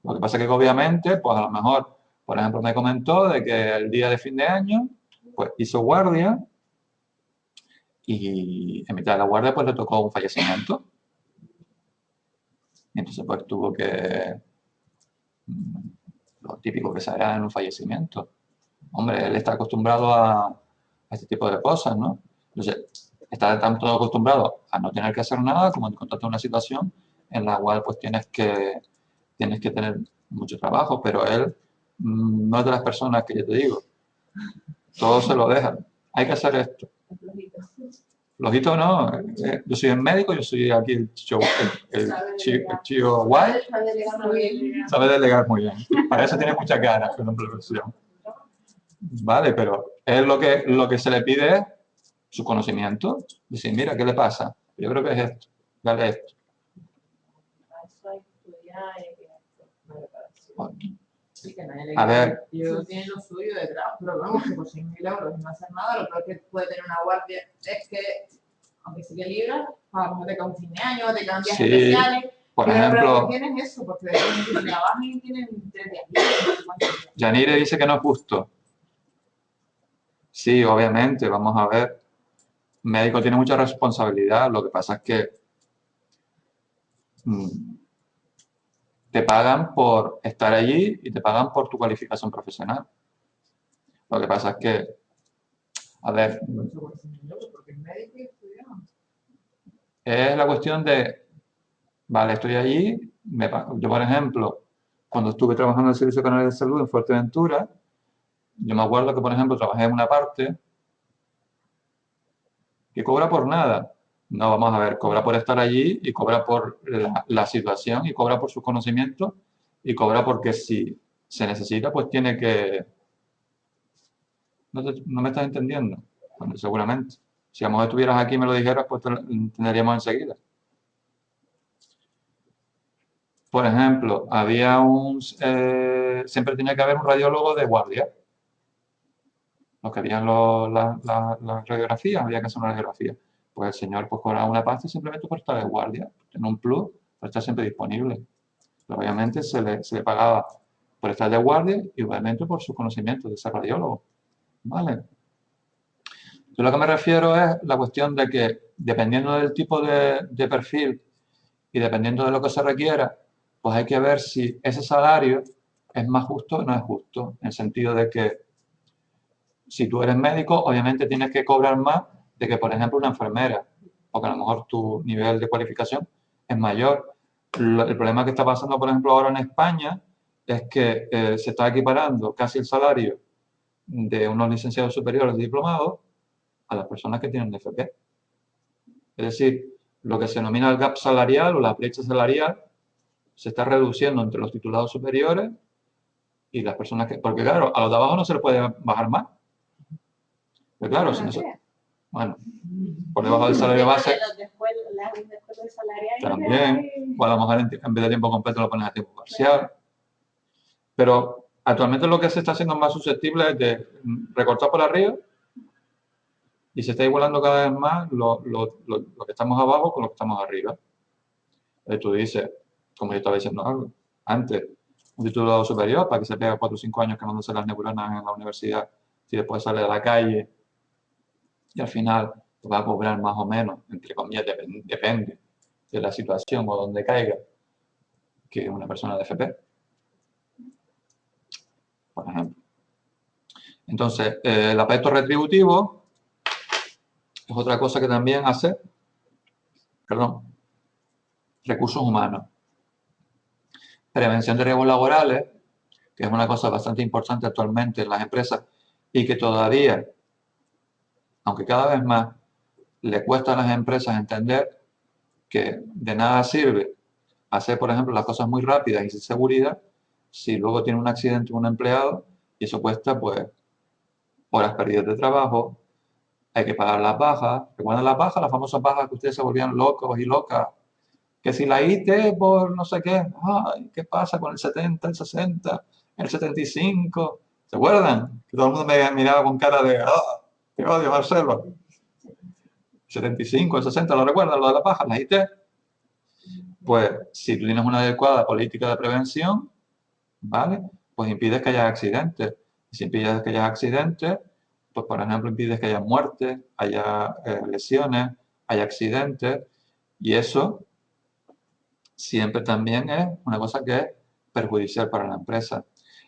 Lo que pasa es que obviamente, pues a lo mejor, por ejemplo, me comentó de que el día de fin de año, pues hizo guardia y en mitad de la guardia pues le tocó un fallecimiento. Y entonces pues tuvo que, lo típico que se hará en un fallecimiento. Hombre, él está acostumbrado a este tipo de cosas, ¿no? Entonces, está tanto acostumbrado a no tener que hacer nada como encontrarte en una situación en la cual pues tienes que tener mucho trabajo, pero él no es de las personas que yo te digo, todo se lo dejan. Hay que hacer esto. Flojito no, yo soy el médico, yo soy aquí el chico guay, sabe delegar muy bien. Para eso tiene muchas ganas, perdón por la expresión. Vale, pero él lo que se le pide es su conocimiento. Decir, mira, ¿qué le pasa? Yo creo que es esto, dale esto. Eso hay que estudiar y que Bueno, sí, que nadie le a ver, Yo tiene lo suyo detrás, pero vamos, que por 6.000 euros y no hacer nada, lo peor que puede tener una guardia es que, aunque sí que libra, a lo mejor te queda un fin de año, te quedan días sí, especiales. por Pero la ejemplo, preocupación es eso, porque después si trabajan y tienen 3 días libres, no sé cuántos días. Yanire dice que no es justo. Sí, obviamente, vamos a ver. El médico tiene mucha responsabilidad, lo que pasa es que te pagan por estar allí y te pagan por tu cualificación profesional. Lo que pasa es que, a ver, No sé por 6.000 euros, porque el médico y estudiamos. es la cuestión de, vale, estoy allí, yo por ejemplo, cuando estuve trabajando en el Servicio Canario de Salud en Fuerteventura, yo me acuerdo que, por ejemplo, trabajé en una parte que cobra por nada. No, vamos a ver, cobra por estar allí y cobra por la situación y cobra por sus conocimientos y cobra porque si se necesita, pues tiene que... No me estás entendiendo. Bueno, seguramente. Si a lo mejor estuvieras aquí y me lo dijeras, pues te lo entenderíamos enseguida. Por ejemplo, siempre tenía que haber un radiólogo de guardia. Los que harían las radiografías, había que hacer una radiografía. Pues el señor pues cobraba una pasta simplemente por estar de guardia, tener un plus, por estar siempre disponible. Pero obviamente se le pagaba por estar de guardia y obviamente por sus conocimientos de ser radiólogo. ¿Vale? Yo lo que me refiero es la cuestión de que dependiendo del tipo de perfil y dependiendo de lo que se requiera, pues hay que ver si ese salario es más justo o no es justo, en el sentido de que si tú eres médico, obviamente tienes que cobrar más de que, por ejemplo, una enfermera, porque a lo mejor tu nivel de cualificación es mayor. El problema que está pasando, por ejemplo, ahora en España es que se está equiparando casi el salario de unos licenciados superiores diplomados a las personas que tienen FP. Es decir, lo que se denomina el gap salarial o la brecha salarial se está reduciendo entre los titulados superiores y las personas que... Porque claro, a los de abajo no se les puede bajar más. Pero claro, si no se... Bueno, por debajo del salario base también, o a lo mejor en vez de tiempo completo lo pones a tiempo parcial. Pero actualmente lo que se está haciendo más susceptible es de recortar por arriba y se está igualando cada vez más lo que estamos abajo con lo que estamos arriba. Tú dices, como yo estaba diciendo algo, antes, un título superior para que se pega 4 o 5 años quemándose las neuronas en la universidad y después sale a la calle y al final te va a cobrar más o menos, entre comillas, depende de la situación o donde caiga, que una persona de FP, por ejemplo. Entonces, el aspecto retributivo es otra cosa que también hace, recursos humanos. Prevención de riesgos laborales, que es una cosa bastante importante actualmente en las empresas y que todavía, aunque cada vez más, le cuesta a las empresas entender que de nada sirve hacer, por ejemplo, las cosas muy rápidas y sin seguridad si luego tiene un accidente un empleado y eso cuesta, pues, horas perdidas de trabajo, hay que pagar las bajas. ¿Recuerdan las bajas? Las famosas bajas que ustedes se volvían locos y locas. Que si la IT por no sé qué, ay, ¿qué pasa con el 70, el 60, el 75? ¿Se acuerdan? Que todo el mundo me miraba con cara de, te odio, Marcelo. 75, el 60, ¿lo recuerdan? Lo de la baja, la IT. Pues si tú tienes una adecuada política de prevención, ¿vale? Pues impides que haya accidentes. Y si impides que haya accidentes, pues por ejemplo impides que haya muertes, haya lesiones, haya accidentes. Y eso siempre también es una cosa que es perjudicial para la empresa.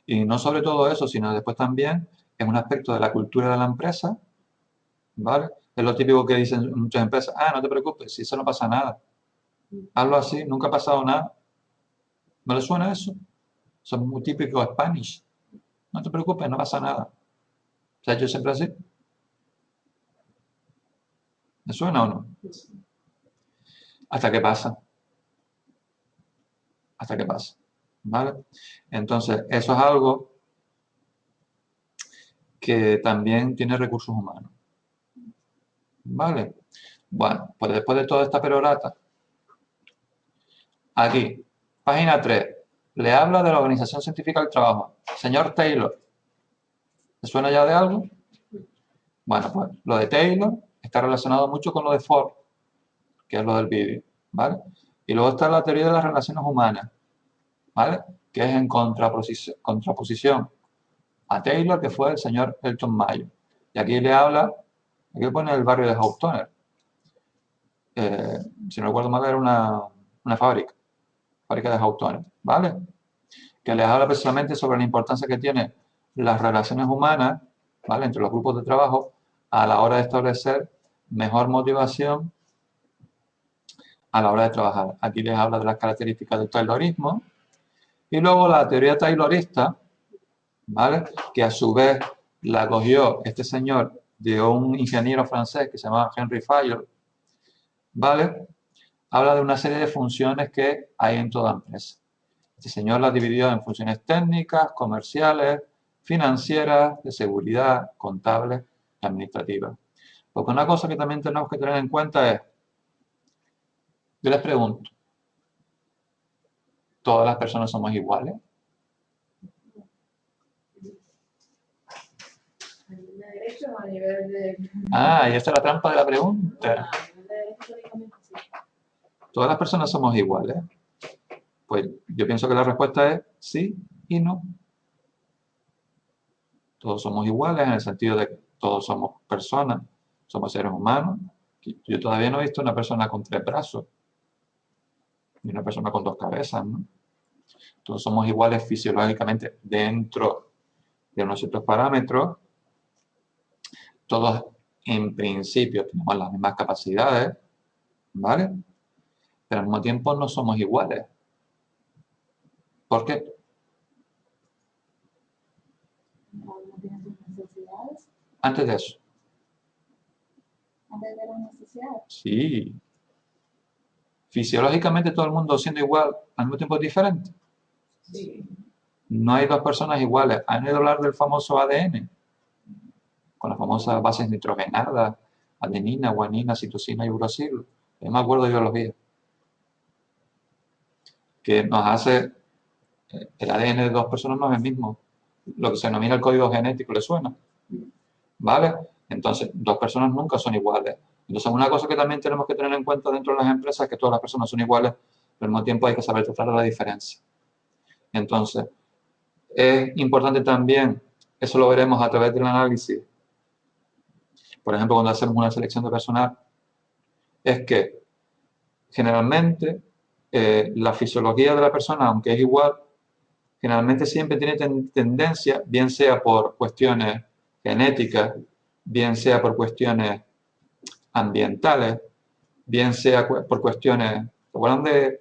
Y no sobre todo eso, sino después también es un aspecto de la cultura de la empresa, ¿vale? Es lo típico que dicen muchas empresas, no te preocupes, si eso no pasa nada. Hazlo así, nunca ha pasado nada. ¿No le suena eso? Son muy típicos Spanish. No te preocupes, no pasa nada. ¿Se ha hecho siempre así? ¿Me suena o no? Hasta que pasa. Hasta que pasa. ¿Vale? Entonces, eso es algo que también tiene recursos humanos. ¿Vale? Bueno, pues después de toda esta perorata, aquí, página 3, le habla de la Organización Científica del Trabajo. Señor Taylor, ¿te suena ya de algo? Bueno, pues lo de Taylor está relacionado mucho con lo de Ford, que es lo del vídeo, ¿vale? Y luego está la teoría de las relaciones humanas, ¿vale? Que es en contraposición a Taylor, que fue el señor Elton Mayo. Y aquí le habla, aquí pone el barrio de Hawthorne. Si no recuerdo mal, era una fábrica de Hawthorne, ¿vale? Que les habla precisamente sobre la importancia que tienen las relaciones humanas, ¿vale? Entre los grupos de trabajo a la hora de establecer mejor motivación a la hora de trabajar. Aquí les habla de las características del Taylorismo y luego la teoría taylorista, ¿vale? Que a su vez la cogió este señor de un ingeniero francés que se llama Henry Fayol, ¿vale? Habla de una serie de funciones que hay en toda empresa. Este señor las dividió en funciones técnicas, comerciales, financieras, de seguridad, contables y administrativas. Porque una cosa que también tenemos que tener en cuenta es, yo les pregunto, ¿todas las personas somos iguales? ¿A nivel de derecho o a nivel de...? Y esta es la trampa de la pregunta. A nivel de derecho teóricamente sí. ¿Todas las personas somos iguales? Pues yo pienso que la respuesta es sí y no. Todos somos iguales en el sentido de que todos somos personas, somos seres humanos. Yo todavía no he visto una persona con 3 brazos, ni una persona con 2 cabezas, ¿no? Todos somos iguales fisiológicamente dentro de unos ciertos parámetros. Todos en principio tenemos las mismas capacidades, ¿vale? Pero al mismo tiempo no somos iguales. ¿Por qué? ¿Cada uno tiene sus necesidades? Antes de eso. Antes de las necesidades. Sí. Fisiológicamente todo el mundo siendo igual, al mismo tiempo es diferente. Sí. No hay 2 personas iguales. ¿Han oído hablar del famoso ADN? Con las famosas bases nitrogenadas, adenina, guanina, citosina y uracilo. Yo me acuerdo de biología. Que nos hace, el ADN de 2 personas no es el mismo. Lo que se denomina el código genético, ¿le suena? ¿Vale? Entonces, 2 personas nunca son iguales. Entonces, una cosa que también tenemos que tener en cuenta dentro de las empresas es que todas las personas son iguales, pero al mismo tiempo hay que saber tratar de la diferencia. Entonces, es importante también, eso lo veremos a través del análisis, por ejemplo, cuando hacemos una selección de personal, es que generalmente la fisiología de la persona, aunque es igual, generalmente siempre tiene tendencia, bien sea por cuestiones genéticas, bien sea por cuestiones ambientales, bien sea por cuestiones, ¿se acuerdan de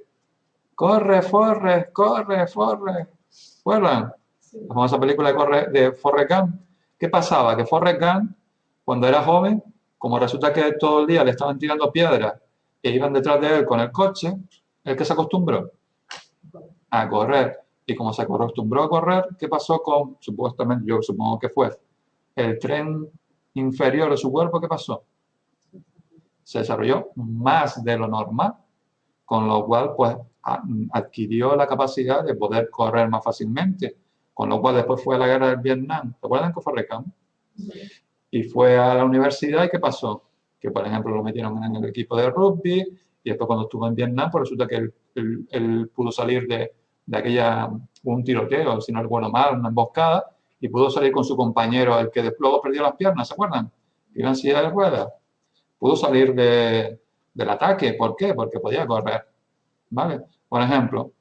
corre, Forrest, corre, Forrest? ¿Recuerdan? La famosa película de Forrest Gump. ¿Qué pasaba? Que Forrest Gump, cuando era joven, como resulta que todo el día le estaban tirando piedras e iban detrás de él con el coche, el que se acostumbró a correr. Y como se acostumbró a correr, ¿qué pasó con, supuestamente, yo supongo que fue, el tren inferior de su cuerpo? ¿Qué pasó? Se desarrolló más de lo normal, con lo cual pues adquirió la capacidad de poder correr más fácilmente, con lo cual después fue a la guerra del Vietnam. ¿Se acuerdan que fue Recam? Y fue a la universidad y ¿qué pasó? Que por ejemplo lo metieron en el equipo de rugby y después cuando estuvo en Vietnam pues resulta que él pudo salir de aquella, un tiroteo, si no recuerdo mal, una emboscada, y pudo salir con su compañero, el que luego perdió las piernas, ¿se acuerdan? Que iba en silla de ruedas. Pudo salir del ataque. ¿Por qué? Porque podía correr. ¿Vale? Por ejemplo,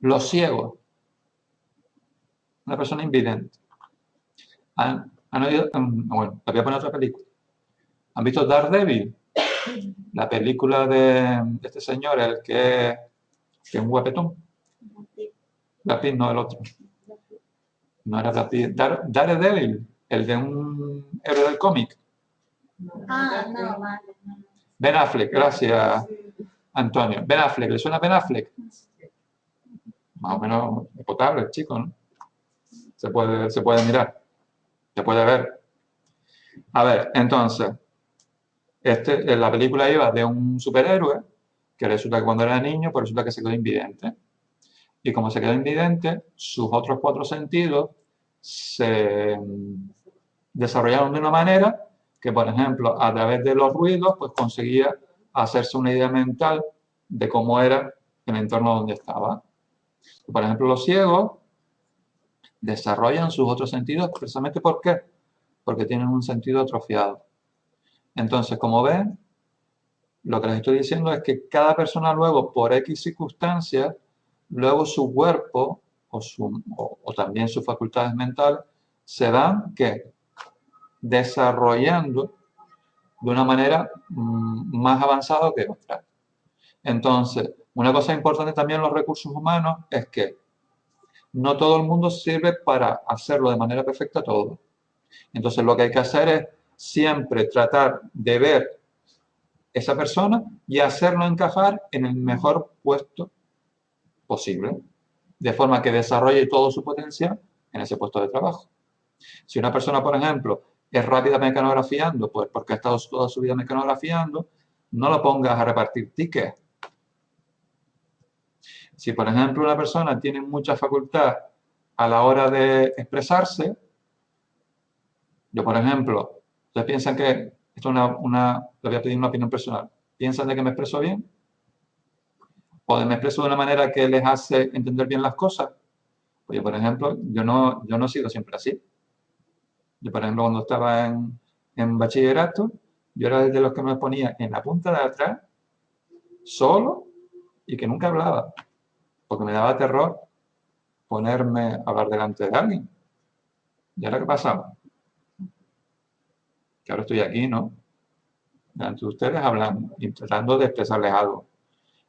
los ciegos, una persona invidente. ¿Han oído? Bueno, te voy a poner otra película. ¿Han visto Daredevil? La película de este señor, el que es un guapetón. Brad Pitt, no el otro. No era Brad Pitt. Daredevil, el de un héroe del cómic. Ah, no, vale. Ben Affleck, gracias, Antonio. Ben Affleck, ¿le suena Ben Affleck? Más o menos potable el chico, ¿no? Se puede mirar, se puede ver. A ver, entonces, la película iba de un superhéroe que resulta que cuando era niño, pues resulta que se quedó invidente. Y como se quedó invidente, sus otros 4 sentidos se desarrollaron de una manera que, por ejemplo, a través de los ruidos, pues conseguía hacerse una idea mental de cómo era el entorno donde estaba. Por ejemplo, los ciegos desarrollan sus otros sentidos precisamente ¿por qué? Porque tienen un sentido atrofiado. Entonces, como ven, lo que les estoy diciendo es que cada persona luego, por X circunstancias, luego su cuerpo o también sus facultades mentales se van ¿qué? Desarrollando de una manera más avanzada que otra. Entonces, una cosa importante también en los recursos humanos es que no todo el mundo sirve para hacerlo de manera perfecta todo. Entonces, lo que hay que hacer es siempre tratar de ver esa persona y hacerlo encajar en el mejor puesto posible, de forma que desarrolle todo su potencial en ese puesto de trabajo. Si una persona, por ejemplo, es rápida mecanografiando, pues porque ha estado toda su vida mecanografiando, no lo pongas a repartir tickets. Si, por ejemplo, una persona tiene mucha facultad a la hora de expresarse, yo, por ejemplo, ustedes piensan que, esto es le voy a pedir una opinión personal, ¿piensan de que me expreso bien? ¿O de me expreso de una manera que les hace entender bien las cosas? Pues yo, por ejemplo, yo no he sido siempre así. Yo, por ejemplo, cuando estaba en bachillerato, yo era de los que me ponía en la punta de atrás, solo, y que nunca hablaba, porque me daba terror ponerme a hablar delante de alguien. ¿Y ahora qué pasaba? Que ahora estoy aquí, ¿no? Delante de ustedes hablando y tratando de expresarles algo.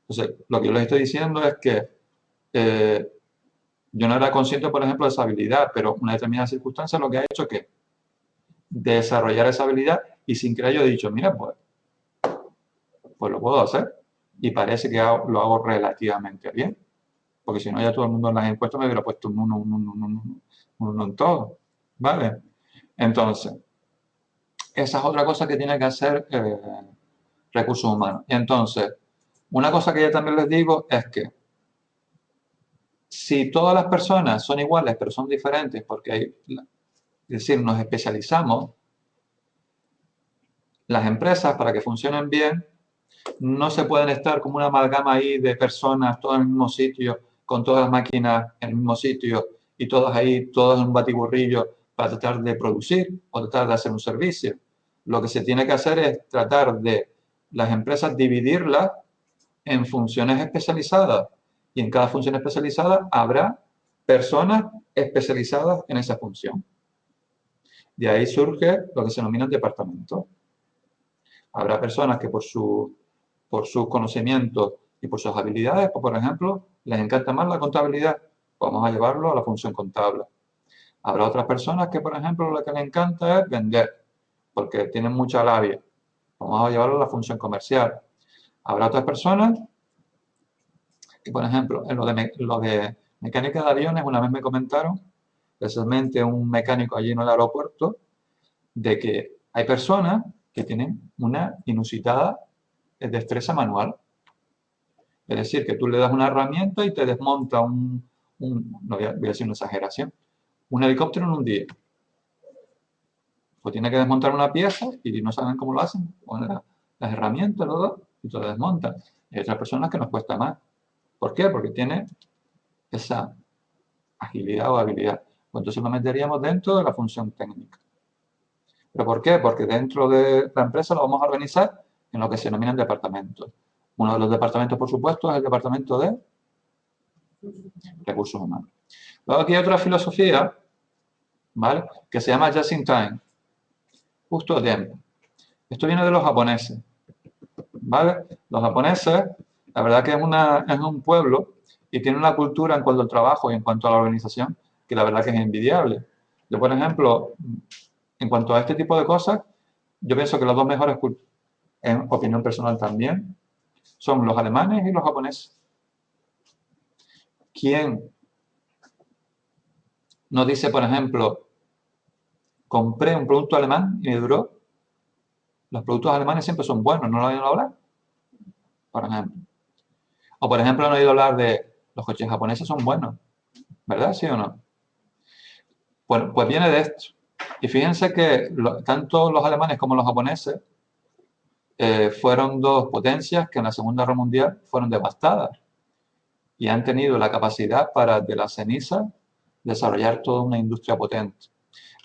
Entonces, lo que yo les estoy diciendo es que yo no era consciente, por ejemplo, de esa habilidad, pero una determinada circunstancia lo que ha hecho que desarrollar esa habilidad y sin querer yo he dicho, mira, pues lo puedo hacer y parece que lo hago relativamente bien, porque si no ya todo el mundo en las encuestas me hubiera puesto un 1 en todo, ¿vale? Entonces, esa es otra cosa que tiene que hacer recursos humanos. Y entonces, una cosa que yo también les digo es que si todas las personas son iguales pero son diferentes, porque es decir, nos especializamos, las empresas para que funcionen bien no se pueden estar como una amalgama ahí de personas, todas en el mismo sitio, con todas las máquinas en el mismo sitio y todas ahí, todos en un batiburrillo para tratar de producir o tratar de hacer un servicio. Lo que se tiene que hacer es tratar de las empresas dividirlas en funciones especializadas y en cada función especializada habrá personas especializadas en esa función. De ahí surge lo que se denominan departamentos. Habrá personas que por sus conocimientos y por sus habilidades, pues, por ejemplo, les encanta más la contabilidad, vamos a llevarlo a la función contable. Habrá otras personas que, por ejemplo, lo que les encanta es vender, porque tienen mucha labia, vamos a llevarlo a la función comercial. Habrá otras personas que, por ejemplo, en lo de mecánica de aviones, una vez me comentaron, especialmente un mecánico allí en el aeropuerto, de que hay personas que tienen una inusitada destreza manual. Es decir, que tú le das una herramienta y te desmonta no voy a decir una exageración, un helicóptero en un día. Pues tiene que desmontar una pieza y no saben cómo lo hacen. Ponen las herramientas, y te lo desmontan. Y hay otras personas que nos cuesta más. ¿Por qué? Porque tiene esa agilidad o habilidad. Pues entonces lo meteríamos dentro de la función técnica. ¿Pero por qué? Porque dentro de la empresa lo vamos a organizar en lo que se denominan departamentos. Uno de los departamentos, por supuesto, es el departamento de recursos humanos. Luego aquí hay otra filosofía, ¿vale?, que se llama just in time, justo a tiempo. Esto viene de los japoneses, ¿vale? Los japoneses, la verdad que es un pueblo y tiene una cultura en cuanto al trabajo y en cuanto a la organización que la verdad que es envidiable. Yo, por ejemplo, en cuanto a este tipo de cosas, yo pienso que los dos mejores, en opinión personal también, son los alemanes y los japoneses. ¿Quién nos dice, por ejemplo, compré un producto alemán y me duró? Los productos alemanes siempre son buenos, ¿no lo han oído hablar? Por ejemplo. O por ejemplo, han oído hablar de los coches japoneses son buenos, ¿verdad? ¿Sí o no? Pues viene de esto. Y fíjense que tanto los alemanes como los japoneses fueron dos potencias que en la Segunda Guerra Mundial fueron devastadas y han tenido la capacidad para, de la ceniza, desarrollar toda una industria potente.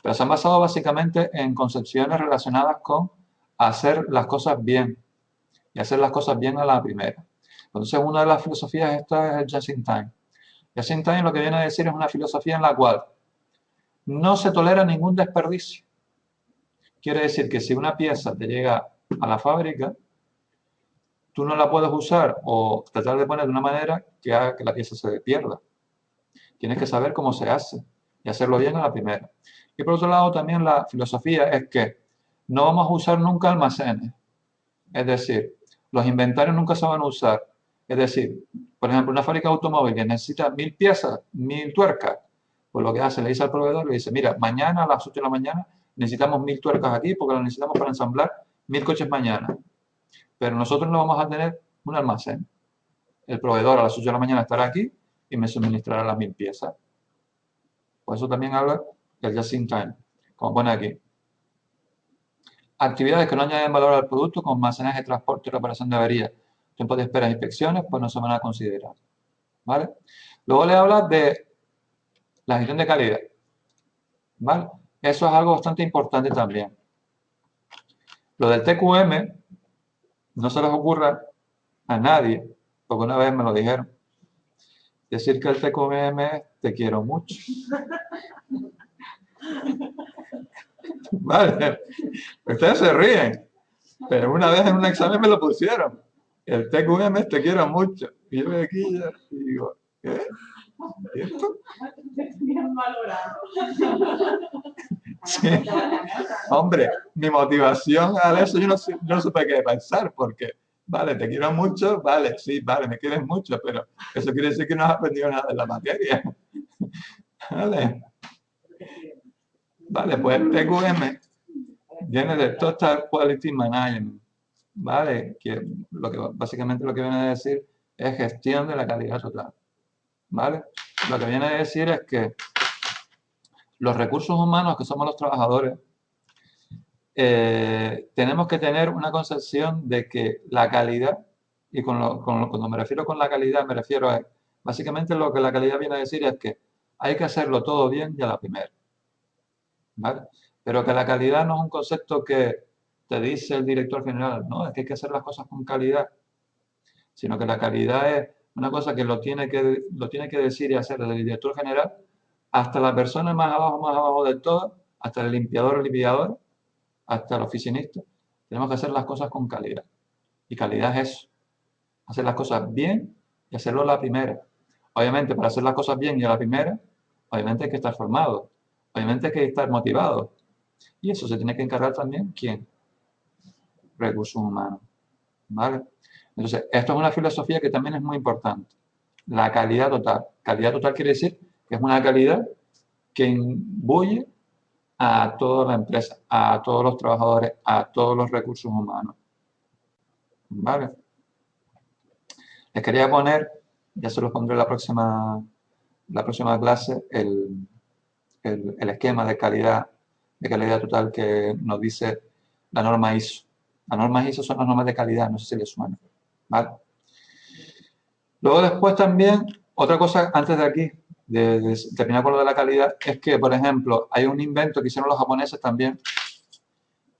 Pero se han basado básicamente en concepciones relacionadas con hacer las cosas bien y hacer las cosas bien a la primera. Entonces, una de las filosofías esta es el just in time. Just in time lo que viene a decir es una filosofía en la cual no se tolera ningún desperdicio. Quiere decir que si una pieza te llega a la fábrica, tú no la puedes usar o tratar de poner de una manera que haga que la pieza se pierda. Tienes que saber cómo se hace y hacerlo bien a la primera. Y por otro lado, también la filosofía es que no vamos a usar nunca almacenes. Es decir, los inventarios nunca se van a usar. Es decir, por ejemplo, una fábrica de automóviles necesita 1000 piezas, 1000 tuercas. Pues lo que hace, le dice al proveedor, le dice, mira, mañana a las 8 de la mañana necesitamos 1000 tuercas aquí porque las necesitamos para ensamblar 1000 coches mañana. Pero nosotros no vamos a tener un almacén. El proveedor a las 8 de la mañana estará aquí y me suministrará las 1000 piezas. Por eso también habla del just in time, como pone aquí. Actividades que no añaden valor al producto, como almacenaje, transporte y reparación de averías, tiempo de espera e inspecciones, pues no se van a considerar. ¿Vale? Luego le habla de la gestión de calidad. ¿Vale? Eso es algo bastante importante también. Lo del TQM no se les ocurra a nadie, porque una vez me lo dijeron. Decir que el TQM es te quiero mucho. Vale, ustedes se ríen, pero una vez en un examen me lo pusieron. El TQM es te quiero mucho. Y yo de aquí y digo, ¿qué? ¿Y esto? Bien valorado. Sí. Hombre, mi motivación a eso yo no supe qué pensar, porque, vale, te quiero mucho, vale, sí, vale, me quieres mucho, pero eso quiere decir que no has aprendido nada de la materia. Vale, vale, pues TQM viene de Total Quality Management, ¿vale? Que básicamente lo que viene a decir es gestión de la calidad total, ¿vale? Lo que viene a decir es que los recursos humanos, que somos los trabajadores, tenemos que tener una concepción de que la calidad, y cuando me refiero con la calidad, me refiero a, básicamente lo que la calidad viene a decir es que hay que hacerlo todo bien y a la primera, ¿vale? Pero que la calidad no es un concepto que te dice el director general, no, es que hay que hacer las cosas con calidad, sino que la calidad es una cosa que lo tiene que decir y hacer desde el director general hasta la persona más abajo del todo, hasta el limpiador o limpiadora, hasta el oficinista, tenemos que hacer las cosas con calidad. Y calidad es eso, hacer las cosas bien y hacerlo a la primera. Obviamente, para hacer las cosas bien y a la primera, obviamente hay que estar formado, obviamente hay que estar motivado. Y eso se tiene que encargar también, ¿quién? Recursos humanos. ¿Vale? Entonces, esto es una filosofía que también es muy importante. La calidad total. Calidad total quiere decir que es una calidad que imbuye a toda la empresa, a todos los trabajadores, a todos los recursos humanos. ¿Vale? Les quería poner, ya se los pondré la próxima clase, el esquema de calidad total que nos dice la norma ISO. Las normas ISO son las normas de calidad, no sé si les suena. ¿Vale? Luego después también, otra cosa antes de aquí, de terminar con lo de la calidad, es que, por ejemplo, hay un invento que hicieron los japoneses también,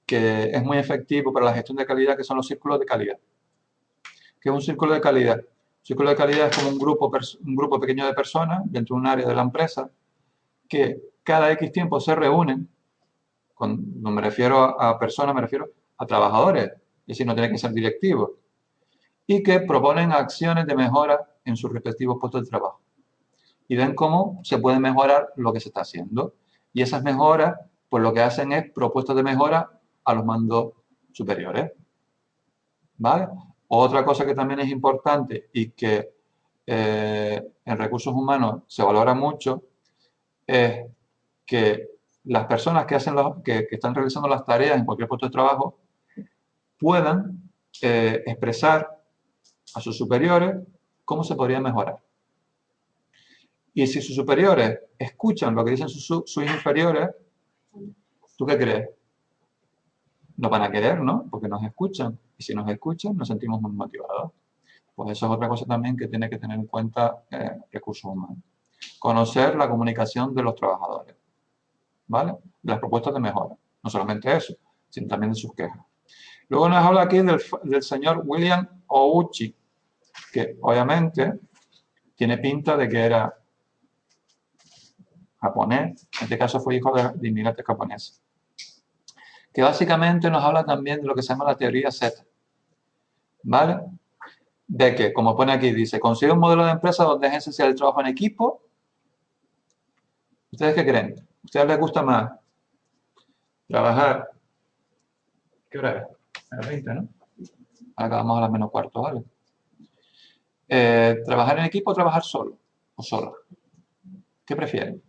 que es muy efectivo para la gestión de calidad, que son los círculos de calidad. ¿Qué es un círculo de calidad? Un círculo de calidad es como un grupo pequeño de personas dentro de un área de la empresa que cada X tiempo se reúnen, no me refiero a personas, me refiero a trabajadores, es decir, no tiene que ser directivos, y que proponen acciones de mejora en sus respectivos puestos de trabajo. Y ven cómo se puede mejorar lo que se está haciendo. Y esas mejoras, pues lo que hacen es propuestas de mejora a los mandos superiores. ¿Vale? Otra cosa que también es importante y que en recursos humanos se valora mucho es que las personas que están realizando las tareas en cualquier puesto de trabajo puedan expresar a sus superiores cómo se podría mejorar. Y si sus superiores escuchan lo que dicen sus inferiores, ¿tú qué crees? Nos van a querer, ¿no? Porque nos escuchan. Y si nos escuchan, nos sentimos más motivados. Pues eso es otra cosa también que tiene que tener en cuenta recursos humanos. Conocer la comunicación de los trabajadores, ¿vale? De las propuestas de mejora. No solamente eso, sino también de sus quejas. Luego nos habla aquí del señor William Ouchi, que obviamente tiene pinta de que era japonés, en este caso fue hijo de inmigrantes japoneses, que básicamente nos habla también de lo que se llama la teoría Z, ¿vale? De que, como pone aquí, dice, consigue un modelo de empresa donde es esencial el trabajo en equipo. ¿Ustedes qué creen? ¿A ustedes les gusta más trabajar? ¿Qué hora es? A las 20, ¿no? Ahora acabamos a las menos cuarto, ¿vale? ¿Trabajar en equipo o trabajar solo? ¿O sola? ¿Qué prefieren?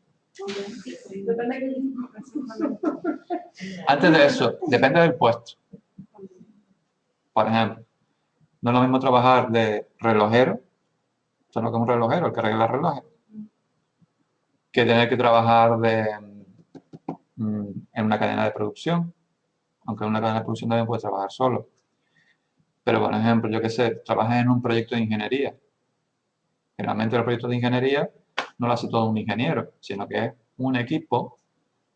Antes de eso, depende del puesto. Por ejemplo, no es lo mismo trabajar de relojero, eso no es un relojero, el que arregla relojes, que tener que trabajar en una cadena de producción, aunque en una cadena de producción también puedes trabajar solo. Pero, por ejemplo, yo qué sé, trabajas en un proyecto de ingeniería. Generalmente el proyecto de ingeniería no lo hace todo un ingeniero, sino que es un equipo,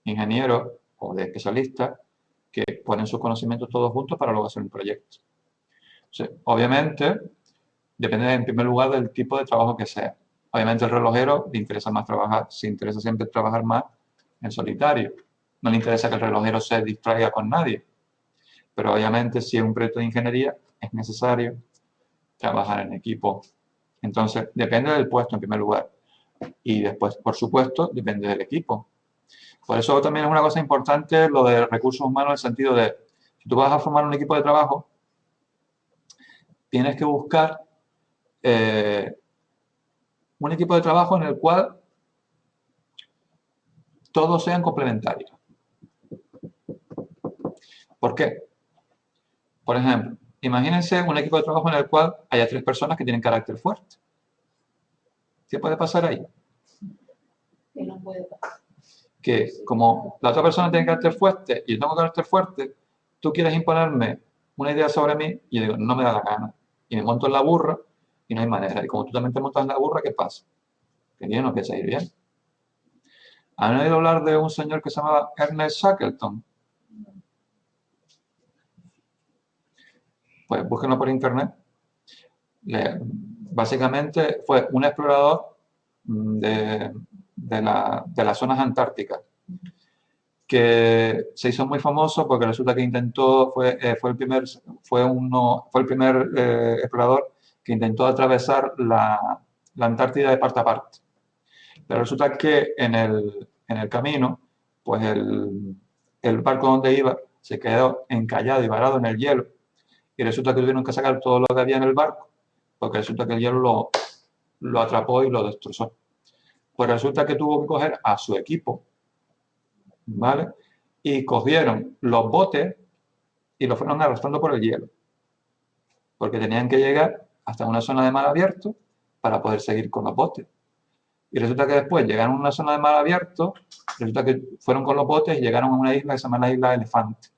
ingeniero o de especialistas, que ponen sus conocimientos todos juntos para luego hacer un proyecto. Entonces, obviamente, depende en primer lugar del tipo de trabajo que sea. Obviamente el relojero le interesa más trabajar, se interesa siempre trabajar más en solitario. No le interesa que el relojero se distraiga con nadie. Pero obviamente si es un proyecto de ingeniería es necesario trabajar en equipo. Entonces, depende del puesto en primer lugar. Y después, por supuesto, depende del equipo. Por eso también es una cosa importante lo de recursos humanos en el sentido de, si tú vas a formar un equipo de trabajo, tienes que buscar un equipo de trabajo en el cual todos sean complementarios. ¿Por qué? Por ejemplo, imagínense un equipo de trabajo en el cual haya 3 personas que tienen carácter fuerte. ¿Qué puede pasar ahí? Que no puede pasar. Que como la otra persona tiene carácter fuerte y yo tengo carácter fuerte, tú quieres imponerme una idea sobre mí y yo digo, no me da la gana. Y me monto en la burra y no hay manera. Y como tú también te montas en la burra, ¿qué pasa? Que yo no piensa ir bien. ¿Han oído hablar de un señor que se llamaba Ernest Shackleton? Pues búsquenlo por internet. Básicamente fue un explorador de las zonas antárticas que se hizo muy famoso porque resulta que fue el primer explorador que intentó atravesar la Antártida de parte a parte. Pero resulta que en el camino, pues el barco donde iba se quedó encallado y varado en el hielo, y resulta que tuvieron que sacar todo lo que había en el barco, porque resulta que el hielo lo atrapó y lo destrozó. Pues resulta que tuvo que coger a su equipo, ¿vale? Y cogieron los botes y los fueron arrastrando por el hielo, porque tenían que llegar hasta una zona de mar abierto para poder seguir con los botes. Y resulta que después llegaron a una zona de mar abierto, resulta que fueron con los botes y llegaron a una isla que se llama la isla Elefante.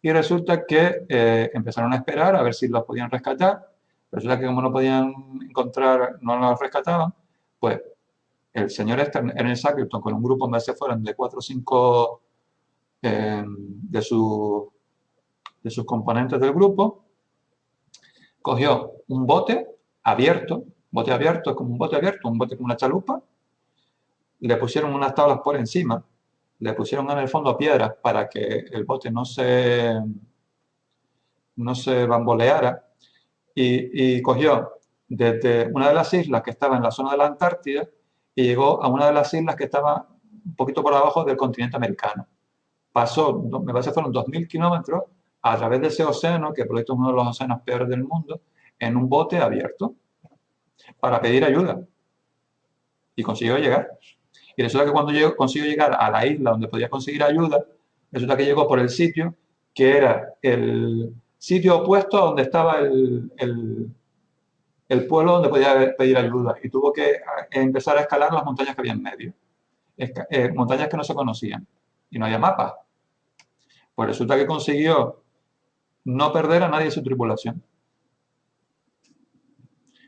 Y resulta que empezaron a esperar a ver si los podían rescatar. Resulta que como no podían encontrar, no los rescataban, pues el señor Ernest Shackleton con un grupo donde se fueron de 4 o 5 de sus componentes del grupo, cogió un bote abierto es como un bote abierto, un bote como una chalupa, le pusieron unas tablas por encima, le pusieron en el fondo piedras para que el bote no se bamboleara, y cogió desde una de las islas que estaba en la zona de la Antártida y llegó a una de las islas que estaba un poquito por abajo del continente americano. Pasó, me parece que fueron 2.000 kilómetros a través de ese océano, que por esto es uno de los océanos peores del mundo, en un bote abierto para pedir ayuda. Y consiguió llegar. Y resulta que cuando consiguió llegar a la isla donde podía conseguir ayuda, resulta que llegó por el sitio que era el sitio opuesto a donde estaba el pueblo donde podía pedir ayuda. Y tuvo que empezar a escalar las montañas que había en medio. Montañas que no se conocían. Y no había mapas. Pues resulta que consiguió no perder a nadie de su tripulación.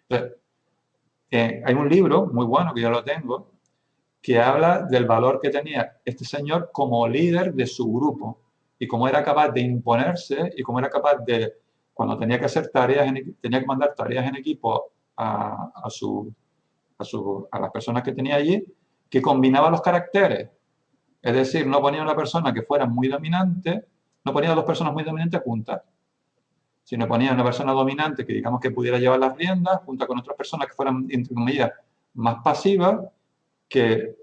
Entonces, hay un libro muy bueno que yo lo tengo, que habla del valor que tenía este señor como líder de su grupo y cómo era capaz de imponerse y cómo era capaz de, cuando tenía que hacer tareas, tenía que mandar tareas en equipo a las personas que tenía allí, que combinaba los caracteres. Es decir, no ponía una persona que fuera muy dominante, no ponía dos personas muy dominantes juntas, sino ponía una persona dominante que digamos que pudiera llevar las riendas, junto con otras personas que fueran, entre comillas, más pasivas, que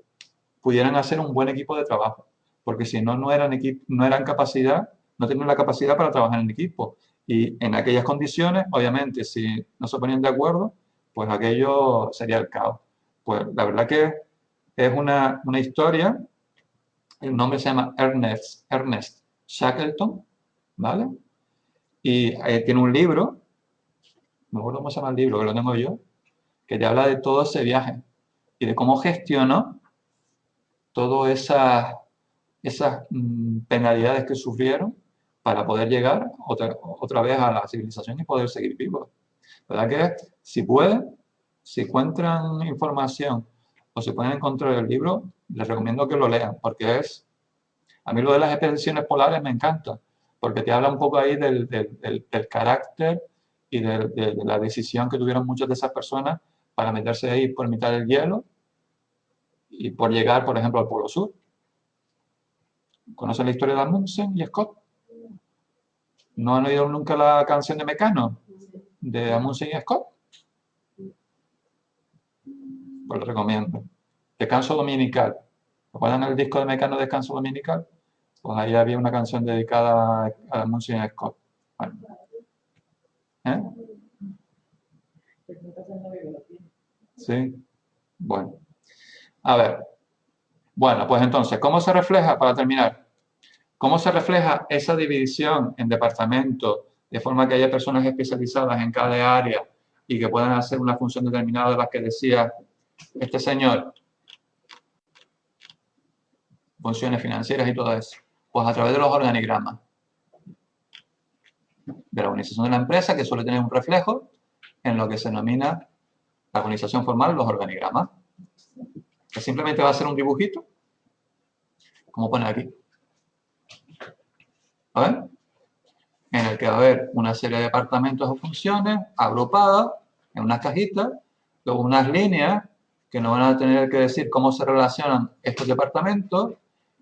pudieran hacer un buen equipo de trabajo. Porque si no, no eran capacidad, no tenían la capacidad para trabajar en equipo. Y en aquellas condiciones, obviamente, si no se ponían de acuerdo, pues aquello sería el caos. Pues la verdad que es una historia, el nombre se llama Ernest Shackleton, ¿vale? Y tiene un libro, no me acuerdo cómo se llama el libro, que lo tengo yo, que te habla de todo ese viaje y de cómo gestionó todas esas penalidades que sufrieron para poder llegar otra vez a la civilización y poder seguir vivos. ¿Verdad que si pueden, si encuentran información o si pueden encontrar el libro, les recomiendo que lo lean, porque a mí lo de las expediciones polares me encanta, porque te habla un poco ahí del carácter y de la decisión que tuvieron muchas de esas personas para meterse ahí por mitad del hielo y por llegar, por ejemplo, al Polo Sur. ¿Conocen la historia de Amundsen y Scott? ¿No han oído nunca la canción de Mecano de Amundsen y Scott? Pues lo recomiendo. Descanso Dominical. ¿Recuerdan el disco de Mecano Descanso Dominical? Pues ahí había una canción dedicada a Amundsen y Scott. Bueno. ¿Eh? Sí. Bueno. A ver. Bueno, pues entonces, ¿cómo se refleja, para terminar, cómo se refleja esa división en departamentos de forma que haya personas especializadas en cada área y que puedan hacer una función determinada de las que decía este señor? Funciones financieras y todo eso. Pues a través de los organigramas de la organización de la empresa, que suele tener un reflejo en lo que se denomina la organización formal, los organigramas. Que simplemente va a ser un dibujito, como pone aquí. ¿A ver? En el que va a haber una serie de departamentos o funciones agrupadas en unas cajitas, luego unas líneas que nos van a tener que decir cómo se relacionan estos departamentos,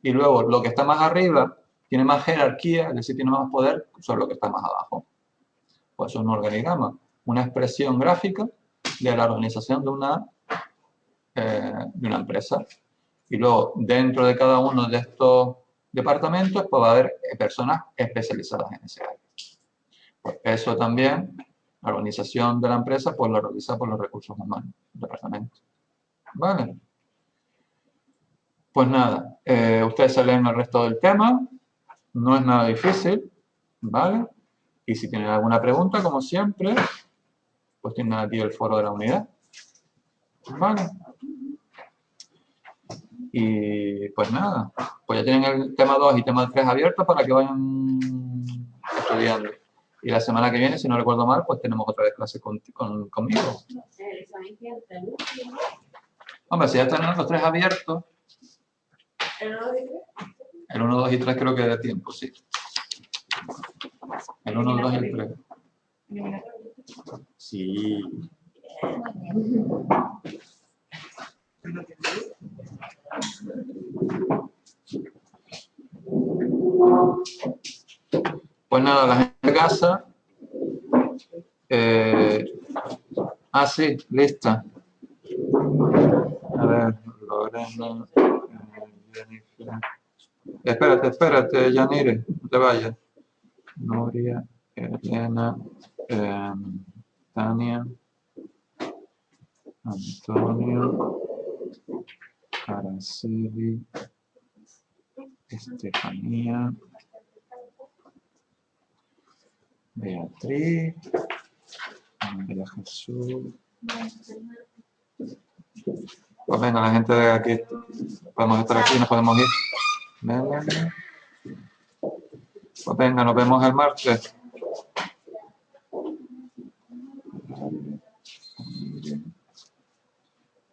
Y luego, lo que está más arriba tiene más jerarquía, es decir, tiene más poder sobre lo que está más abajo. Pues es un organigrama, una expresión gráfica de la organización de una empresa. Y luego, dentro de cada uno de estos departamentos, pues va a haber personas especializadas en ese área. Pues eso también, la organización de la empresa, pues lo realiza por los recursos humanos, el departamento. ¿Vale? Pues nada, ustedes se leen el resto del tema, no es nada difícil, ¿vale? Y si tienen alguna pregunta, como siempre, pues tienen aquí el foro de la unidad, ¿vale? Y pues nada, pues ya tienen el tema 2 y tema 3 abiertos para que vayan estudiando. Y la semana que viene, si no recuerdo mal, pues tenemos otra vez clase conmigo. Hombre, si ya están los 3 abiertos, el 1, 2 y 3 creo que da tiempo, sí. El 1, 2 y el 3. Sí. Pues nada, la gente de casa. Sí, lista. A ver, Lorena, Jennifer. Espérate, Yanire, no te vayas. Nuria, Elena, Tania, Antonio, Araceli, Estefanía, Beatriz, María Jesús. Pues venga, la gente de aquí, podemos estar aquí, nos podemos ir. Melanie. Pues venga, nos vemos el martes.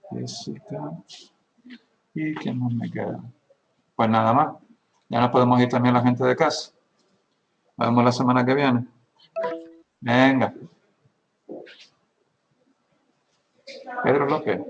Jessica. ¿Y qué más me queda? Pues nada más. Ya nos podemos ir también la gente de casa. Nos vemos la semana que viene. Venga. Pedro López.